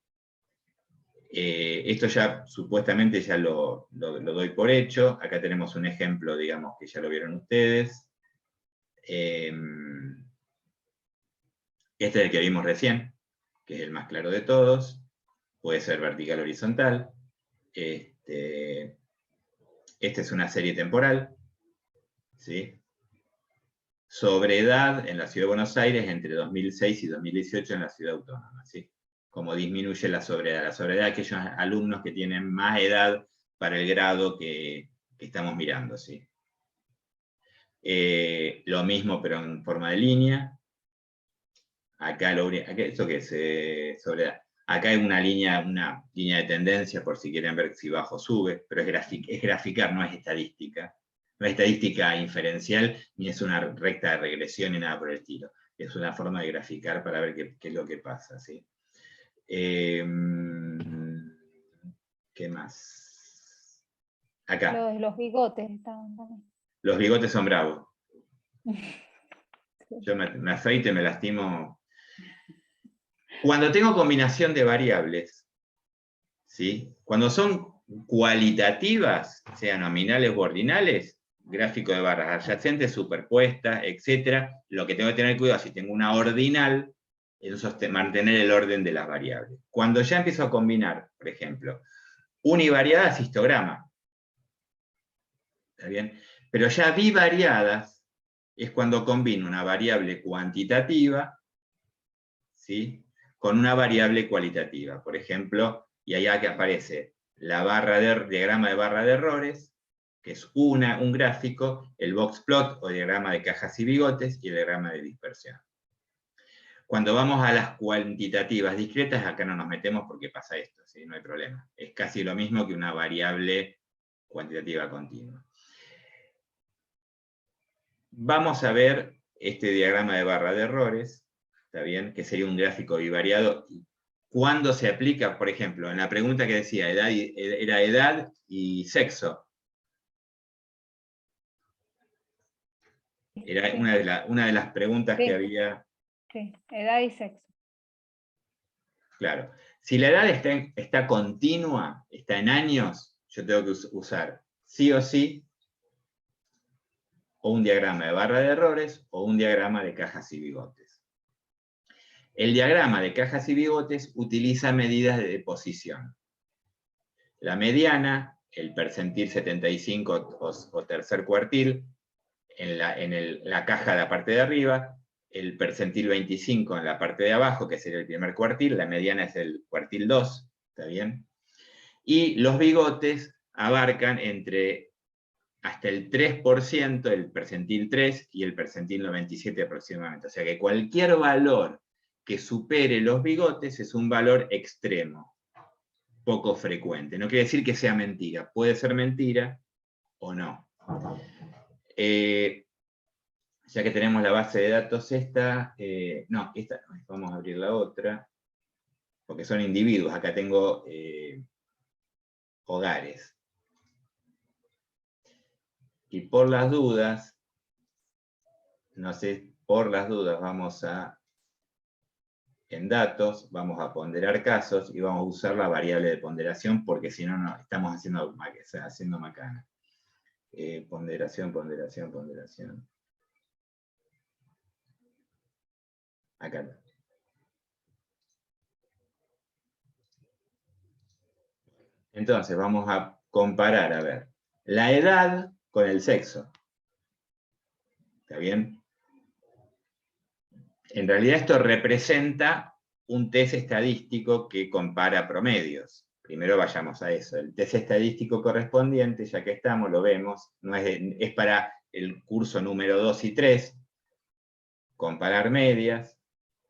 Esto ya supuestamente ya lo doy por hecho. Acá tenemos un ejemplo, digamos, que ya lo vieron ustedes. Este es el que vimos recién, que es el más claro de todos. Puede ser vertical o horizontal. Esta es una serie temporal, ¿sí? Sobre edad en la Ciudad de Buenos Aires entre 2006 y 2018 en la Ciudad Autónoma, ¿sí? Cómo disminuye la sobreedad. La sobreedad de aquellos alumnos que tienen más edad para el grado que estamos mirando, ¿sí? Lo mismo, pero en forma de línea. Acá, ¿esto qué es? Sobreedad. Acá hay una línea de tendencia, por si quieren ver si bajo o sube, pero es graficar, no es estadística. No es estadística inferencial, ni es una recta de regresión, ni nada por el estilo. Es una forma de graficar para ver qué es lo que pasa, ¿sí? ¿Qué más? Acá. Los bigotes estaban también. Los bigotes son bravos. Yo me afeito y me lastimo. Cuando tengo combinación de variables, ¿sí? Cuando son cualitativas, sean nominales o ordinales, gráfico de barras adyacentes, superpuestas, etc. Lo que tengo que tener cuidado, si tengo una ordinal, es mantener el orden de las variables. Cuando ya empiezo a combinar, por ejemplo, univariadas, histograma. ¿Está bien? Pero ya bivariadas es cuando combino una variable cuantitativa, ¿sí? Con una variable cualitativa. Por ejemplo, y allá que aparece la diagrama de barra de errores, que es un gráfico, el box plot o diagrama de cajas y bigotes, y el diagrama de dispersión. Cuando vamos a las cuantitativas discretas, acá no nos metemos porque pasa esto, ¿sí? No hay problema. Es casi lo mismo que una variable cuantitativa continua. Vamos a ver este diagrama de barra de errores, ¿está bien? Que sería un gráfico bivariado. ¿Cuándo se aplica? Por ejemplo, en la pregunta que decía, era edad y sexo. Era una de las preguntas que había. Sí, edad y sexo. Claro. Si la edad está continua, está en años, yo tengo que usar sí o sí o un diagrama de barra de errores o un diagrama de cajas y bigotes. El diagrama de cajas y bigotes utiliza medidas de posición. La mediana, el percentil 75 o tercer cuartil, en la caja de la parte de arriba, el percentil 25 en la parte de abajo, que sería el primer cuartil, la mediana es el cuartil 2, ¿está bien? Y los bigotes abarcan hasta el 3%, el percentil 3 y el percentil 97 aproximadamente. O sea que cualquier valor que supere los bigotes es un valor extremo, poco frecuente. No quiere decir que sea mentira, puede ser mentira o no. Ya que tenemos la base de datos esta, vamos a abrir la otra, porque son individuos, acá tengo hogares. Y por las dudas, vamos en datos, vamos a ponderar casos y vamos a usar la variable de ponderación, porque si no, no estamos haciendo macana. Ponderación. Acá. Entonces, vamos a comparar, a ver, la edad con el sexo. ¿Está bien? En realidad esto representa un test estadístico que compara promedios. Primero vayamos a eso. El test estadístico correspondiente, ya que estamos, lo vemos, es para el curso número 2 y 3, comparar medias.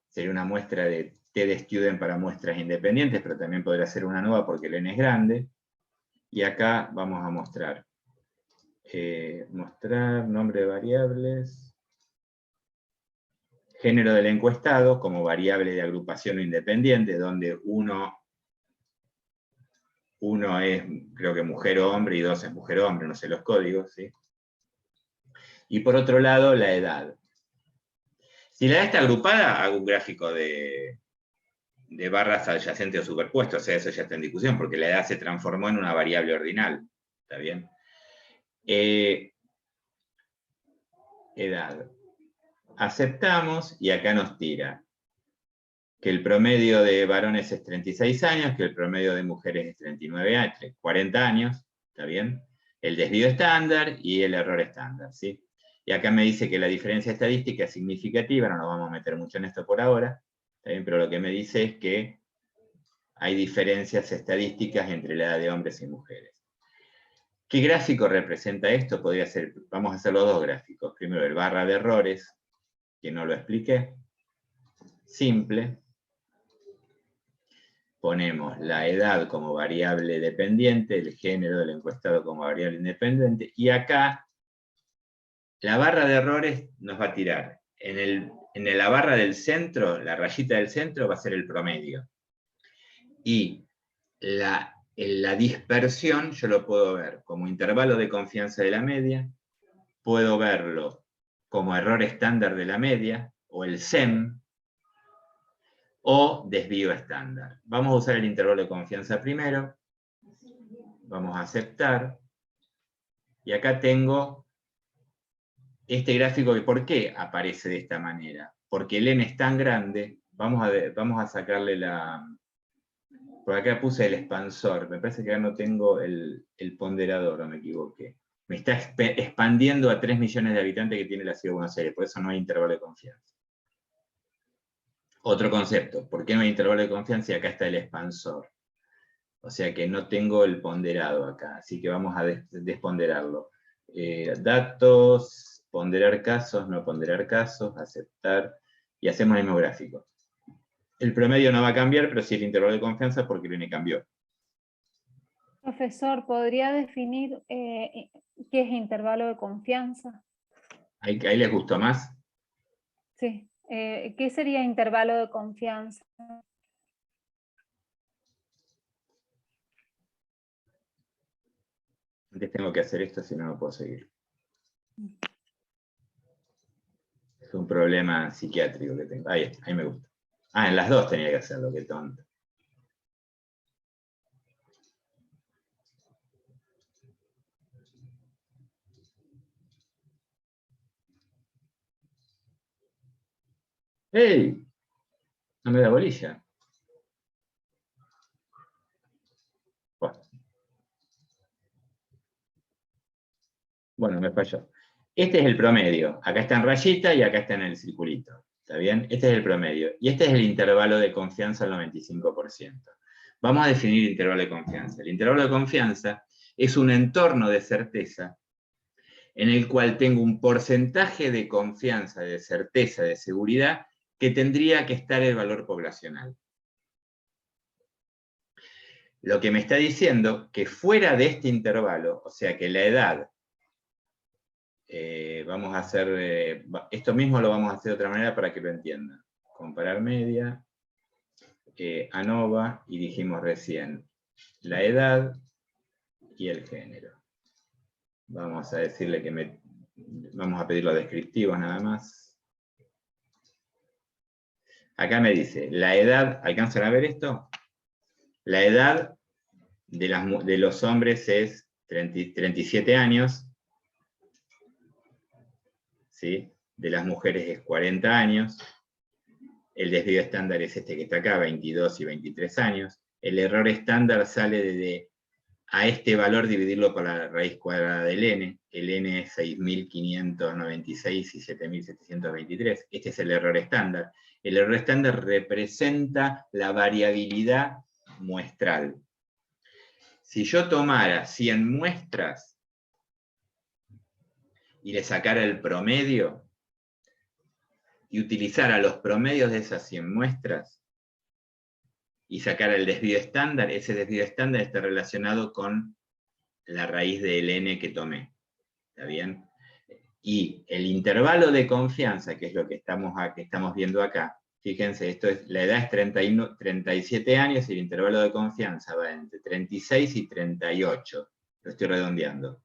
Sería una muestra de TED-Student para muestras independientes, pero también podría ser una nueva porque el N es grande. Y acá vamos a mostrar. Mostrar nombre de variables. Género del encuestado como variable de agrupación o independiente, donde uno es, creo que mujer o hombre, y 2 es mujer o hombre, no sé los códigos, ¿sí? Y por otro lado, la edad. Si la edad está agrupada, hago un gráfico de barras adyacentes o superpuestos, o sea, eso ya está en discusión, porque la edad se transformó en una variable ordinal, ¿está bien? Edad. Aceptamos, y acá nos tira que el promedio de varones es 36 años, que el promedio de mujeres es 39 años, 40 años, ¿está bien? El desvío estándar y el error estándar, ¿sí? Y acá me dice que la diferencia estadística es significativa, no nos vamos a meter mucho en esto por ahora, ¿está bien? Pero lo que me dice es que hay diferencias estadísticas entre la edad de hombres y mujeres. ¿Qué gráfico representa esto? Podría ser, vamos a hacer los dos gráficos. Primero el barra de errores, que no lo expliqué. Simple. Ponemos la edad como variable dependiente, el género del encuestado como variable independiente, y acá la barra de errores nos va a tirar. En la barra del centro, la rayita del centro va a ser el promedio. Y la dispersión yo lo puedo ver como intervalo de confianza de la media, puedo verlo como error estándar de la media, o el SEM, o desvío estándar. Vamos a usar el intervalo de confianza primero, vamos a aceptar, y acá tengo este gráfico que ¿por qué aparece de esta manera? Porque el N es tan grande, vamos a sacarle por acá puse el expansor, me parece que acá no tengo el ponderador, o me equivoqué. Me está expandiendo a 3 millones de habitantes que tiene la ciudad de Buenos Aires, por eso no hay intervalo de confianza. Otro concepto, ¿por qué no hay intervalo de confianza? Y acá está el expansor. O sea que no tengo el ponderado acá, así que vamos a desponderarlo. Datos, ponderar casos, no ponderar casos, aceptar, y hacemos el mismo gráfico. El promedio no va a cambiar, pero sí el intervalo de confianza porque el N cambió. Profesor, ¿podría definir qué es intervalo de confianza? ¿Ahí les gustó más? Sí. ¿Qué sería intervalo de confianza? Antes tengo que hacer esto, si no, no puedo seguir. Es un problema psiquiátrico que tengo. Ahí me gusta. Ah, en las dos tenía que hacerlo, qué tonto. ¡Ey! No me da bolilla. Bueno, me falló. Este es el promedio. Acá está en rayita y acá está en el circulito. ¿Está bien? Este es el promedio. Y este es el intervalo de confianza al 95%. Vamos a definir el intervalo de confianza. El intervalo de confianza es un entorno de certeza en el cual tengo un porcentaje de confianza, de certeza, de seguridad, que tendría que estar el valor poblacional. Lo que me está diciendo que fuera de este intervalo, o sea que la edad, vamos a hacer, esto mismo lo vamos a hacer de otra manera para que lo entiendan. Comparar media, ANOVA, y dijimos recién la edad y el género. Vamos a decirle que vamos a pedir los descriptivos nada más. Acá me dice, la edad, ¿alcanzan a ver esto? La edad de los hombres es 37 años, ¿sí? De las mujeres es 40 años, el desvío estándar es este que está acá, 22 y 23 años, el error estándar sale de a este valor dividirlo por la raíz cuadrada del n, el n es 6.596 y 7.723, este es el error estándar. El error estándar representa la variabilidad muestral. Si yo tomara 100 muestras y le sacara el promedio, y utilizara los promedios de esas 100 muestras, y sacara el desvío estándar, ese desvío estándar está relacionado con la raíz del n que tomé. ¿Está bien? Y el intervalo de confianza, que es lo que estamos viendo acá, fíjense, la edad es 37 años y el intervalo de confianza va entre 36 y 38. Lo estoy redondeando.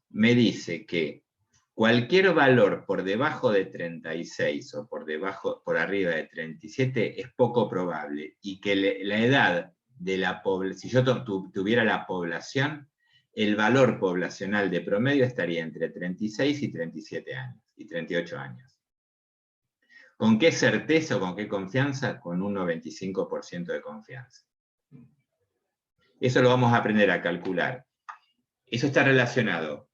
Me dice que cualquier valor por debajo de 36 o por arriba de 37 es poco probable, y que la edad de la población, si yo tuviera la población, el valor poblacional de promedio estaría entre 36 y 37 años, y 38 años. ¿Con qué certeza o con qué confianza? Con un 95% de confianza. Eso lo vamos a aprender a calcular. Eso está relacionado,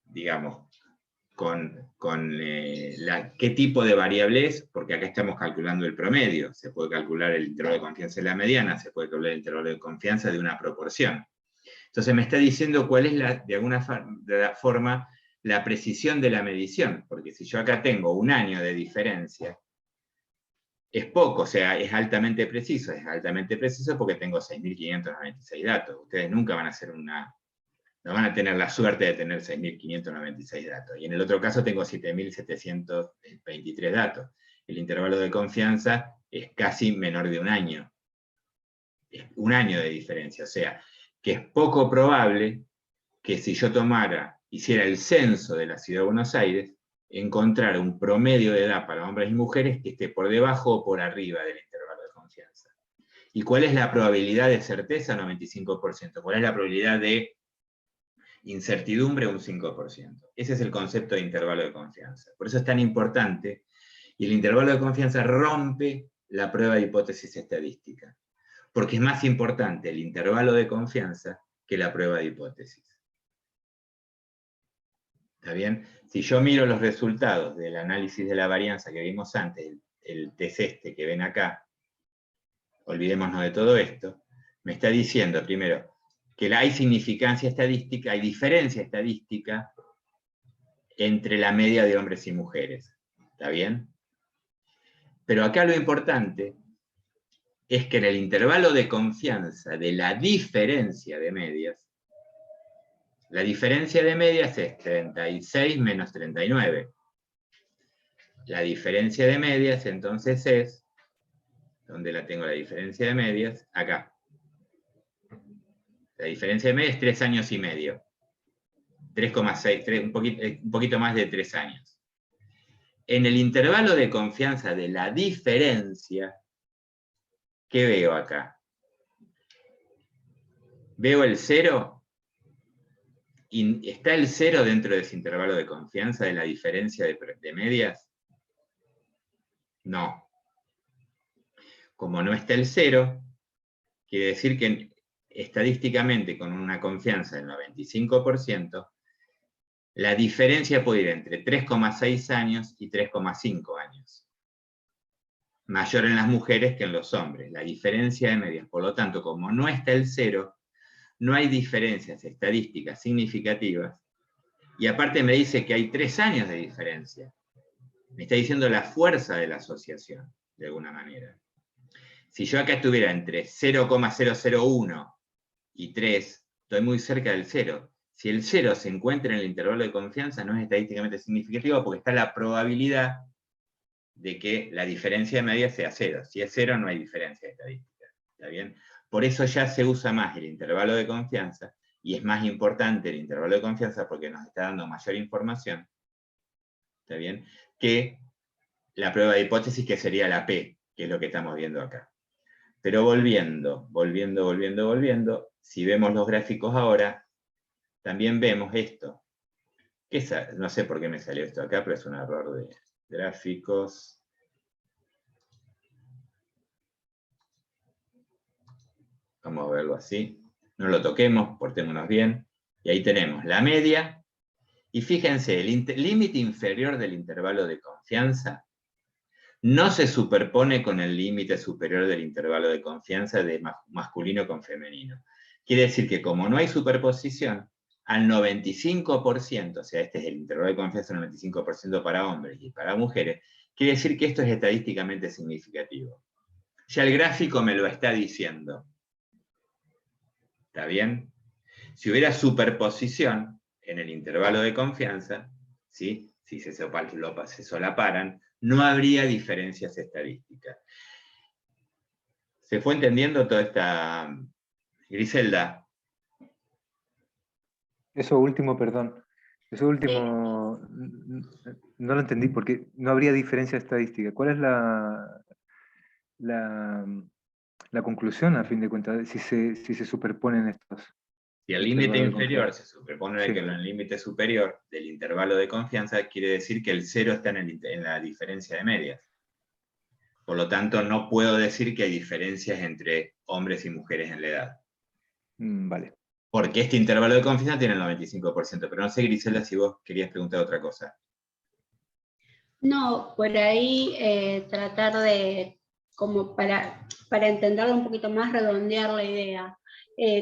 digamos, con qué tipo de variable es, porque acá estamos calculando el promedio. Se puede calcular el intervalo de confianza de la mediana, se puede calcular el intervalo de confianza de una proporción. Entonces me está diciendo cuál es, de alguna forma, la precisión de la medición, porque si yo acá tengo un año de diferencia, es poco, o sea, es altamente preciso porque tengo 6.596 datos. Ustedes nunca van a hacer no van a tener la suerte de tener 6.596 datos. Y en el otro caso tengo 7.723 datos. El intervalo de confianza es casi menor de un año. Es un año de diferencia, o sea, que es poco probable que si yo hiciera el censo de la Ciudad de Buenos Aires, encontrar un promedio de edad para hombres y mujeres que esté por debajo o por arriba del intervalo de confianza. ¿Y cuál es la probabilidad de certeza? 95%. ¿Cuál es la probabilidad de incertidumbre? Un 5%. Ese es el concepto de intervalo de confianza. Por eso es tan importante, y el intervalo de confianza rompe la prueba de hipótesis estadística, porque es más importante el intervalo de confianza que la prueba de hipótesis. ¿Está bien? Si yo miro los resultados del análisis de la varianza que vimos antes, el test que ven acá, olvidémonos de todo esto, me está diciendo primero que hay significancia estadística, hay diferencia estadística entre la media de hombres y mujeres. ¿Está bien? Pero acá lo importante es que en el intervalo de confianza de la diferencia de medias, la diferencia de medias es 36 menos 39. La diferencia de medias entonces es, ¿dónde la tengo la diferencia de medias? Acá. La diferencia de medias es 3 años y medio. 3,6, un poquito más de 3 años. En el intervalo de confianza de la diferencia, ¿qué veo acá? Veo el 0, y ¿está el 0 dentro de ese intervalo de confianza de la diferencia de medias? No. Como no está el 0, quiere decir que estadísticamente, con una confianza del 95%, la diferencia puede ir entre 3,6 años y 3,5 años. Mayor en las mujeres que en los hombres. La diferencia de medias. Por lo tanto, como no está el 0, no hay diferencias estadísticas significativas. Y aparte me dice que hay 3 años de diferencia. Me está diciendo la fuerza de la asociación, de alguna manera. Si yo acá estuviera entre 0,001 y 3, estoy muy cerca del 0. Si el 0 se encuentra en el intervalo de confianza, no es estadísticamente significativo porque está la probabilidad de que la diferencia de medias sea 0. Si es 0, no hay diferencia estadística. ¿Está bien? Por eso ya se usa más el intervalo de confianza, y es más importante el intervalo de confianza porque nos está dando mayor información, ¿está bien?, que la prueba de hipótesis, que sería la P, que es lo que estamos viendo acá. Pero volviendo, si vemos los gráficos ahora, también vemos esto. No sé por qué me salió esto acá, pero es un error de gráficos. Vamos a verlo así. No lo toquemos, portémonos bien. Y ahí tenemos la media. Y fíjense, el límite inferior del intervalo de confianza no se superpone con el límite superior del intervalo de confianza de masculino con femenino. Quiere decir que como no hay superposición, al 95%, o sea, este es el intervalo de confianza del 95% para hombres y para mujeres, quiere decir que esto es estadísticamente significativo. Ya el gráfico me lo está diciendo. ¿Está bien? Si hubiera superposición en el intervalo de confianza, ¿sí?, si se solaparan, no habría diferencias estadísticas. ¿Se fue entendiendo toda esta, Griselda? Eso último, perdón. Eso último no lo entendí porque no habría diferencia estadística. ¿Cuál es la conclusión, a fin de cuentas, si se superponen estos? Si el límite inferior se superpone Sí. en el límite superior del intervalo de confianza, quiere decir que el 0 está en la diferencia de medias. Por lo tanto, no puedo decir que hay diferencias entre hombres y mujeres en la edad. Vale. Porque este intervalo de confianza tiene el 95%. Pero no sé, Griselda, si vos querías preguntar otra cosa. No, por ahí tratar de, como para entenderlo un poquito más, redondear la idea.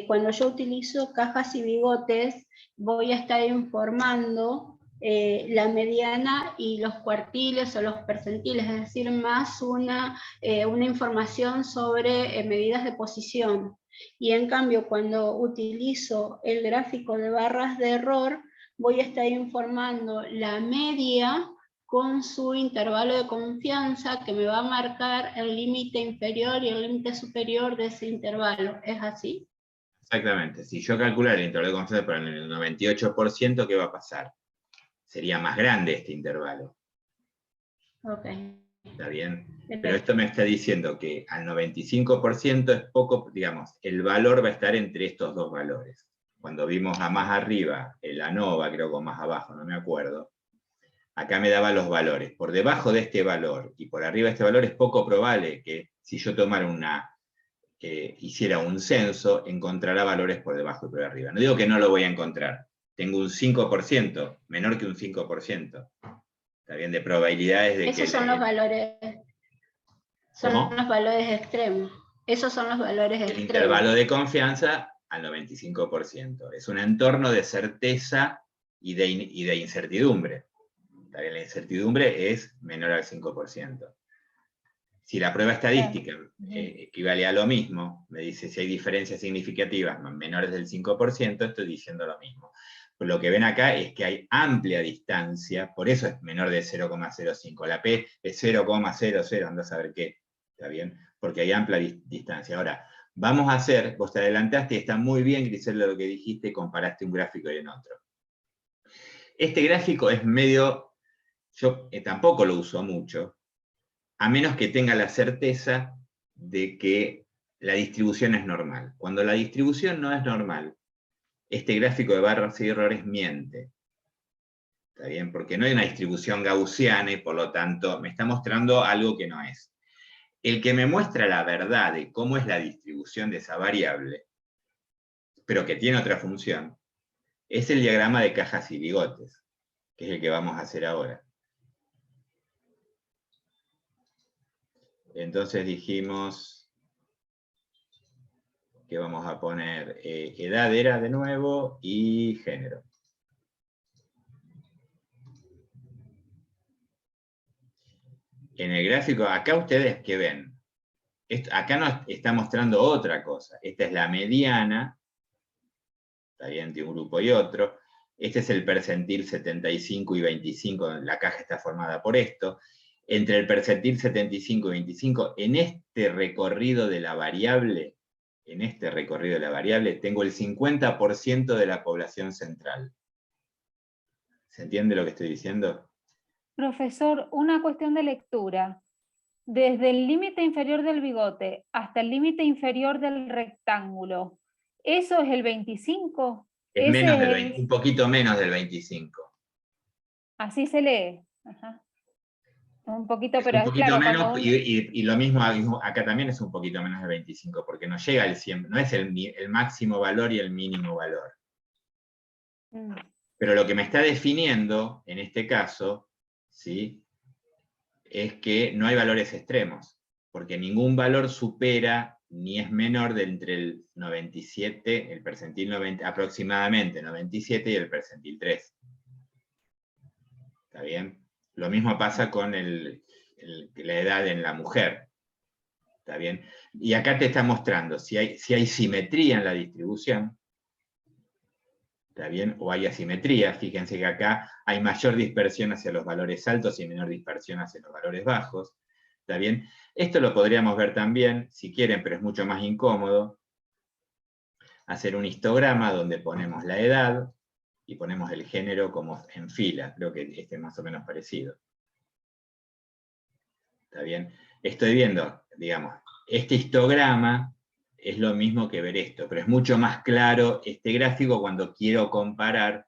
Cuando yo utilizo cajas y bigotes, voy a estar informando la mediana y los cuartiles o los percentiles, es decir, más una información sobre medidas de posición. Y en cambio, cuando utilizo el gráfico de barras de error, voy a estar informando la media con su intervalo de confianza que me va a marcar el límite inferior y el límite superior de ese intervalo. ¿Es así? Exactamente. Si yo calcular el intervalo de confianza para el 98%, ¿qué va a pasar? Sería más grande este intervalo. Ok. ¿Está bien? Pero esto me está diciendo que al 95% es poco, digamos, el valor va a estar entre estos dos valores. Cuando vimos a más arriba, el ANOVA, creo que más abajo, no me acuerdo, acá me daba los valores. Por debajo de este valor y por arriba de este valor es poco probable que si yo tomara hiciera un censo, encontrará valores por debajo y por arriba. No digo que no lo voy a encontrar. Tengo un 5%, menor que un 5%. Está bien, de probabilidades de que... Esos son los valores. Son los valores extremos. Esos son los valores extremos. El intervalo de confianza al 95%. Es un entorno de certeza y de incertidumbre. También la incertidumbre es menor al 5%. Si la prueba estadística equivale a lo mismo, me dice si hay diferencias significativas menores del 5%, estoy diciendo lo mismo. Lo que ven acá es que hay amplia distancia, por eso es menor de 0,05. La P es 0,00, anda a saber qué, ¿está bien? Porque hay amplia distancia. Ahora, vamos a hacer, vos te adelantaste y está muy bien, Griselda, lo que dijiste, comparaste un gráfico y en otro. Este gráfico es medio, yo tampoco lo uso mucho, a menos que tenga la certeza de que la distribución es normal. Cuando la distribución no es normal, este gráfico de barras y errores miente. ¿Está bien? Porque no hay una distribución gaussiana y por lo tanto me está mostrando algo que no es. El que me muestra la verdad de cómo es la distribución de esa variable, pero que tiene otra función, es el diagrama de cajas y bigotes, que es el que vamos a hacer ahora. Entonces dijimos que vamos a poner edad era de nuevo y género. En el gráfico, acá ustedes, ¿qué ven? Acá nos está mostrando otra cosa. Esta es la mediana, está bien, de un grupo y otro. Este es el percentil 75 y 25, la caja está formada por esto. Entre el percentil 75 y 25, en este recorrido de la variable, tengo el 50% de la población central. ¿Se entiende lo que estoy diciendo? Profesor, una cuestión de lectura. Desde el límite inferior del bigote hasta el límite inferior del rectángulo, ¿eso es el 25? Es menos del 20, un poquito menos del 25. Así se lee. Ajá. Un poquito, pero un poquito claro, menos, cuando... y lo mismo acá también es un poquito menos del 25, porque no llega al 100, no es el máximo valor y el mínimo valor. Pero lo que me está definiendo, en este caso, ¿sí?, es que no hay valores extremos, porque ningún valor supera ni es menor de entre el 97, el percentil 90, aproximadamente 97 y el percentil 3. ¿Está bien? Lo mismo pasa con la edad en la mujer. ¿Está bien? Y acá te está mostrando si hay simetría en la distribución. ¿Está bien? O hay asimetría. Fíjense que acá hay mayor dispersión hacia los valores altos y menor dispersión hacia los valores bajos. ¿Está bien? Esto lo podríamos ver también, si quieren, pero es mucho más incómodo, hacer un histograma donde ponemos la edad y ponemos el género como en fila. Creo que este es más o menos parecido. ¿Está bien? Estoy viendo, digamos, este histograma es lo mismo que ver esto, pero es mucho más claro este gráfico cuando quiero comparar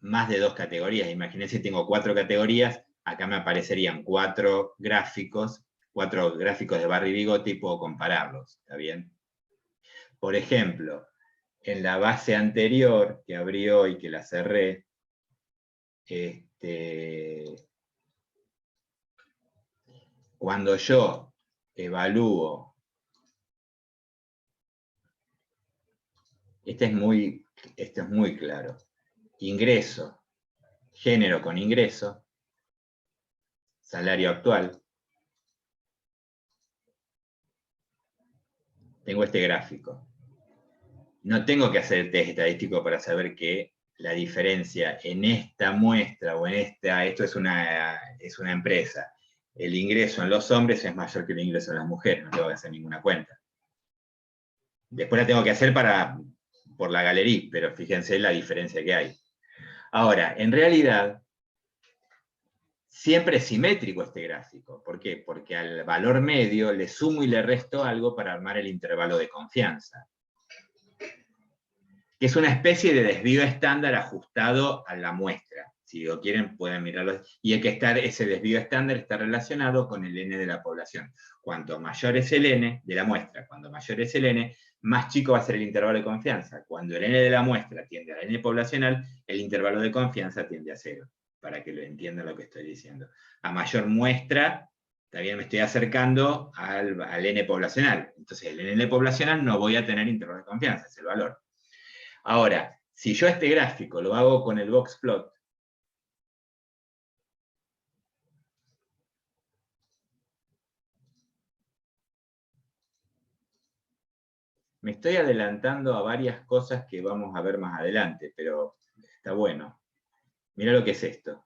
más de dos categorías. Imagínense, tengo 4 categorías, acá me aparecerían 4 gráficos de barra y bigote y puedo compararlos, ¿está bien? Por ejemplo, en la base anterior que abrí hoy, que la cerré, cuando yo evalúo, esto es muy claro, ingreso, género con ingreso, salario actual, tengo este gráfico. No tengo que hacer test estadístico para saber que la diferencia en esta muestra o en esto es una empresa. El ingreso en los hombres es mayor que el ingreso en las mujeres, no tengo que hacer ninguna cuenta. Después la tengo que hacer por la galería, pero fíjense la diferencia que hay. Ahora, en realidad, siempre es simétrico este gráfico. ¿Por qué? Porque al valor medio le sumo y le resto algo para armar el intervalo de confianza, que es una especie de desvío estándar ajustado a la muestra. Si lo quieren, pueden mirarlo. Y ese desvío estándar está relacionado con el N de la población. Cuanto mayor es el N de la muestra, cuando mayor es el N, más chico va a ser el intervalo de confianza. Cuando el N de la muestra tiende al N poblacional, el intervalo de confianza tiende a 0, para que lo entiendan lo que estoy diciendo. A mayor muestra, también me estoy acercando al N poblacional. Entonces, el N poblacional no voy a tener intervalo de confianza, es el valor. Ahora, si yo este gráfico lo hago con el box plot, Me estoy adelantando a varias cosas que vamos a ver más adelante, pero está bueno. Mira lo que es esto.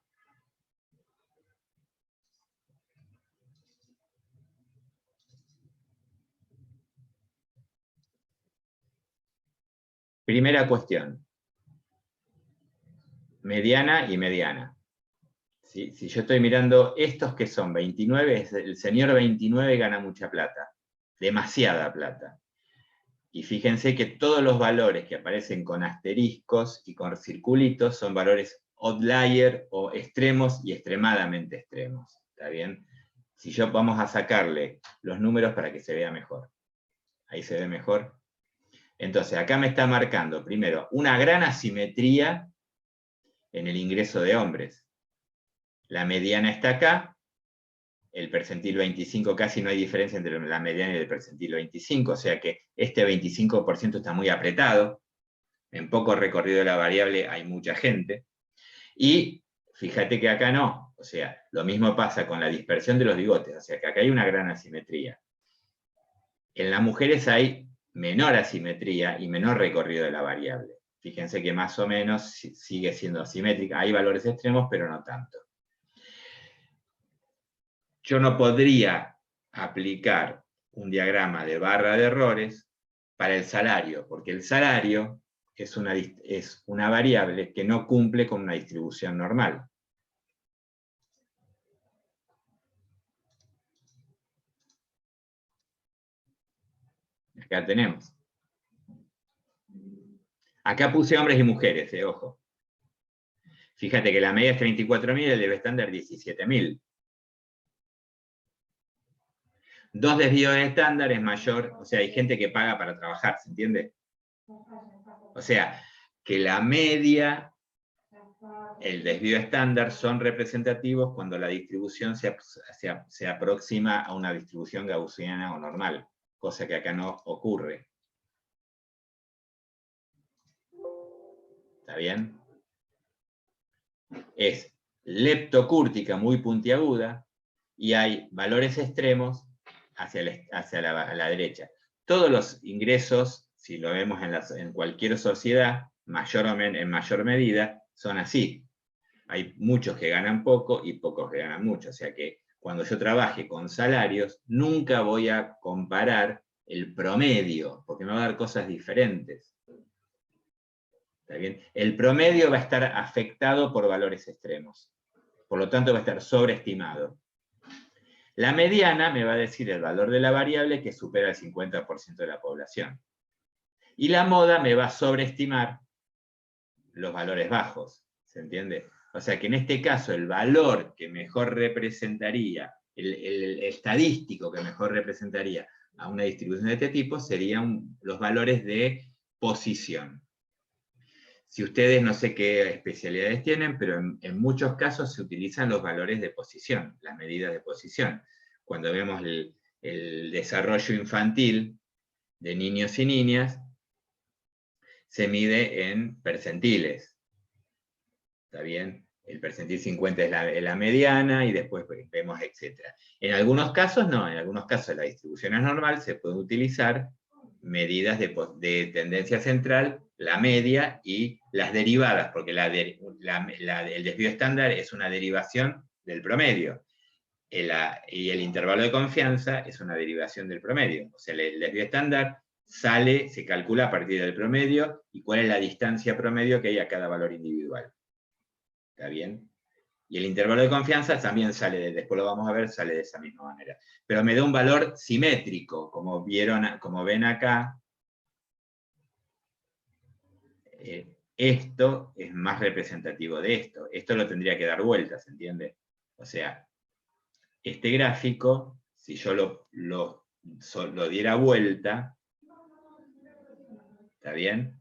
Primera cuestión. Mediana y mediana. ¿Sí? Si yo estoy mirando estos que son 29, el señor 29 gana mucha plata. Demasiada plata. Y fíjense que todos los valores que aparecen con asteriscos y con circulitos son valores outlier o extremos y extremadamente extremos. ¿Está bien? Si yo vamos a sacarle los números para que se vea mejor. Ahí se ve mejor. Entonces, acá me está marcando, primero, una gran asimetría en el ingreso de hombres. La mediana está acá, el percentil 25 casi no hay diferencia entre la mediana y el percentil 25, o sea que este 25% está muy apretado, en poco recorrido de la variable hay mucha gente, y fíjate que acá no, o sea, lo mismo pasa con la dispersión de los bigotes, o sea que acá hay una gran asimetría. En las mujeres hay menor asimetría y menor recorrido de la variable. Fíjense que más o menos sigue siendo asimétrica, hay valores extremos, pero no tanto. Yo no podría aplicar un diagrama de barra de errores para el salario, porque el salario es una variable que no cumple con una distribución normal. Acá tenemos. Acá puse hombres y mujeres, ojo. Fíjate que la media es 34.000 y el desvío estándar 17.000. 2 desvíos estándar es mayor, o sea, hay gente que paga para trabajar, ¿se entiende? O sea, que la media, el desvío estándar son representativos cuando la distribución se aproxima a una distribución gaussiana o normal, cosa que acá no ocurre. ¿Está bien? Es leptocúrtica muy puntiaguda y hay valores extremos hacia la derecha. Todos los ingresos, si lo vemos en cualquier sociedad, en mayor medida, son así. Hay muchos que ganan poco y pocos que ganan mucho. O sea que cuando yo trabaje con salarios, nunca voy a comparar el promedio, porque me va a dar cosas diferentes. ¿Está bien? El promedio va a estar afectado por valores extremos. Por lo tanto, va a estar sobreestimado. La mediana me va a decir el valor de la variable que supera el 50% de la población. Y la moda me va a sobreestimar los valores bajos. ¿Se entiende? O sea que en este caso el valor que mejor representaría, el estadístico que mejor representaría a una distribución de este tipo serían los valores de posición. Si ustedes no sé qué especialidades tienen, pero en muchos casos se utilizan los valores de posición, las medidas de posición. Cuando vemos el desarrollo infantil de niños y niñas, se mide en percentiles. ¿Está bien? El percentil 50 es la mediana y después vemos etcétera. En algunos casos no, en algunos casos la distribución es normal, se puede utilizar medidas de tendencia central, la media y las derivadas, porque el desvío estándar es una derivación del promedio. Y el intervalo de confianza es una derivación del promedio. O sea, el desvío estándar se calcula a partir del promedio y cuál es la distancia promedio que hay a cada valor individual. ¿Está bien? Y el intervalo de confianza también después lo vamos a ver, sale de esa misma manera. Pero me da un valor simétrico, como ven acá. Esto es más representativo de esto. Esto lo tendría que dar vueltas, ¿entiende? O sea, este gráfico, si yo lo diera vuelta, ¿está bien?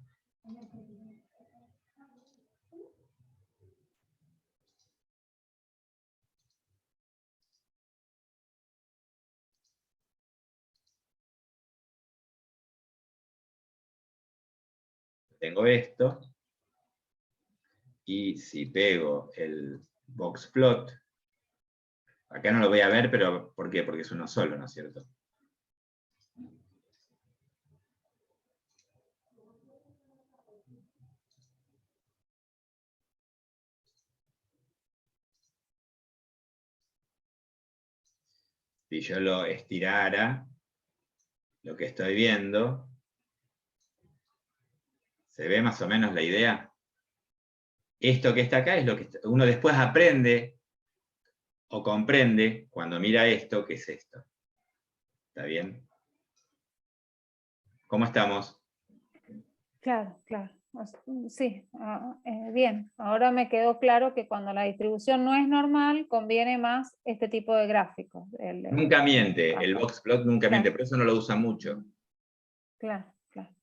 Tengo esto, y si pego el boxplot, acá no lo voy a ver, pero ¿por qué? Porque es uno solo, ¿no es cierto? si yo lo estirara, lo que estoy viendo, ¿se ve más o menos la idea? Esto que está acá es lo que uno después aprende o comprende cuando mira esto, ¿qué es esto? ¿Está bien? ¿Cómo estamos? Claro, claro. Sí, bien. Ahora me quedó claro que cuando la distribución no es normal, conviene más este tipo de gráficos. Nunca miente, el boxplot nunca miente, por eso no lo usa mucho. Claro, claro.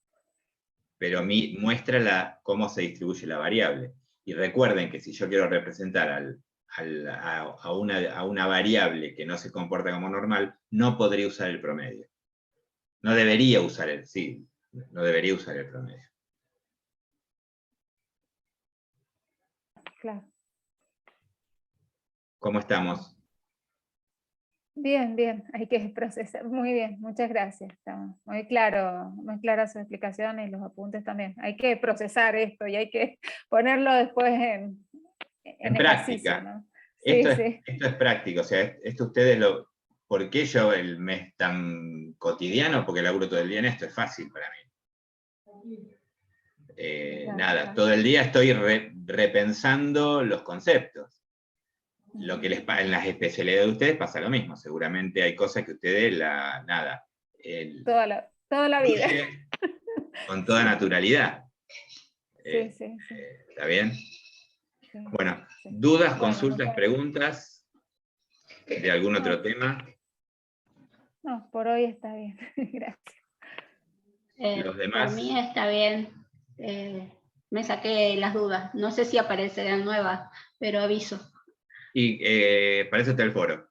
Pero muestra cómo se distribuye la variable. Y recuerden que si yo quiero representar a una variable que no se comporta como normal, no podría usar el promedio. No debería usar no debería usar el promedio. Claro. ¿Cómo estamos? Bien, bien, hay que procesar. Muy bien, muchas gracias. Está muy clara su explicación y los apuntes también. Hay que procesar esto y hay que ponerlo después en práctica. ¿no? Sí, Esto es práctico, o sea, esto ustedes ¿por qué yo el mes tan cotidiano? Porque laburo todo el día en esto, es fácil para mí. Nada, todo el día estoy repensando los conceptos. Lo que en las especialidades de ustedes pasa lo mismo, seguramente hay cosas que ustedes, toda la vida. Con toda naturalidad. Sí. ¿Está bien? Sí. Bueno, dudas, Bueno, consultas, preguntas de algún otro tema. No, por hoy está bien. Gracias. Los demás. Por mí está bien. Me saqué las dudas. No sé si aparecerán nuevas, pero aviso. Y para eso está el foro.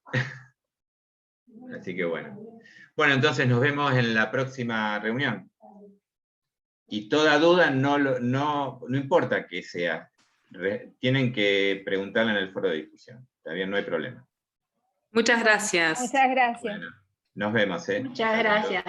Así que bueno. Bueno, entonces nos vemos en la próxima reunión. Y toda duda, no importa que sea, tienen que preguntarla en el foro de discusión. Está bien, no hay problema. Muchas gracias. Muchas gracias. Bueno, nos vemos. Muchas gracias.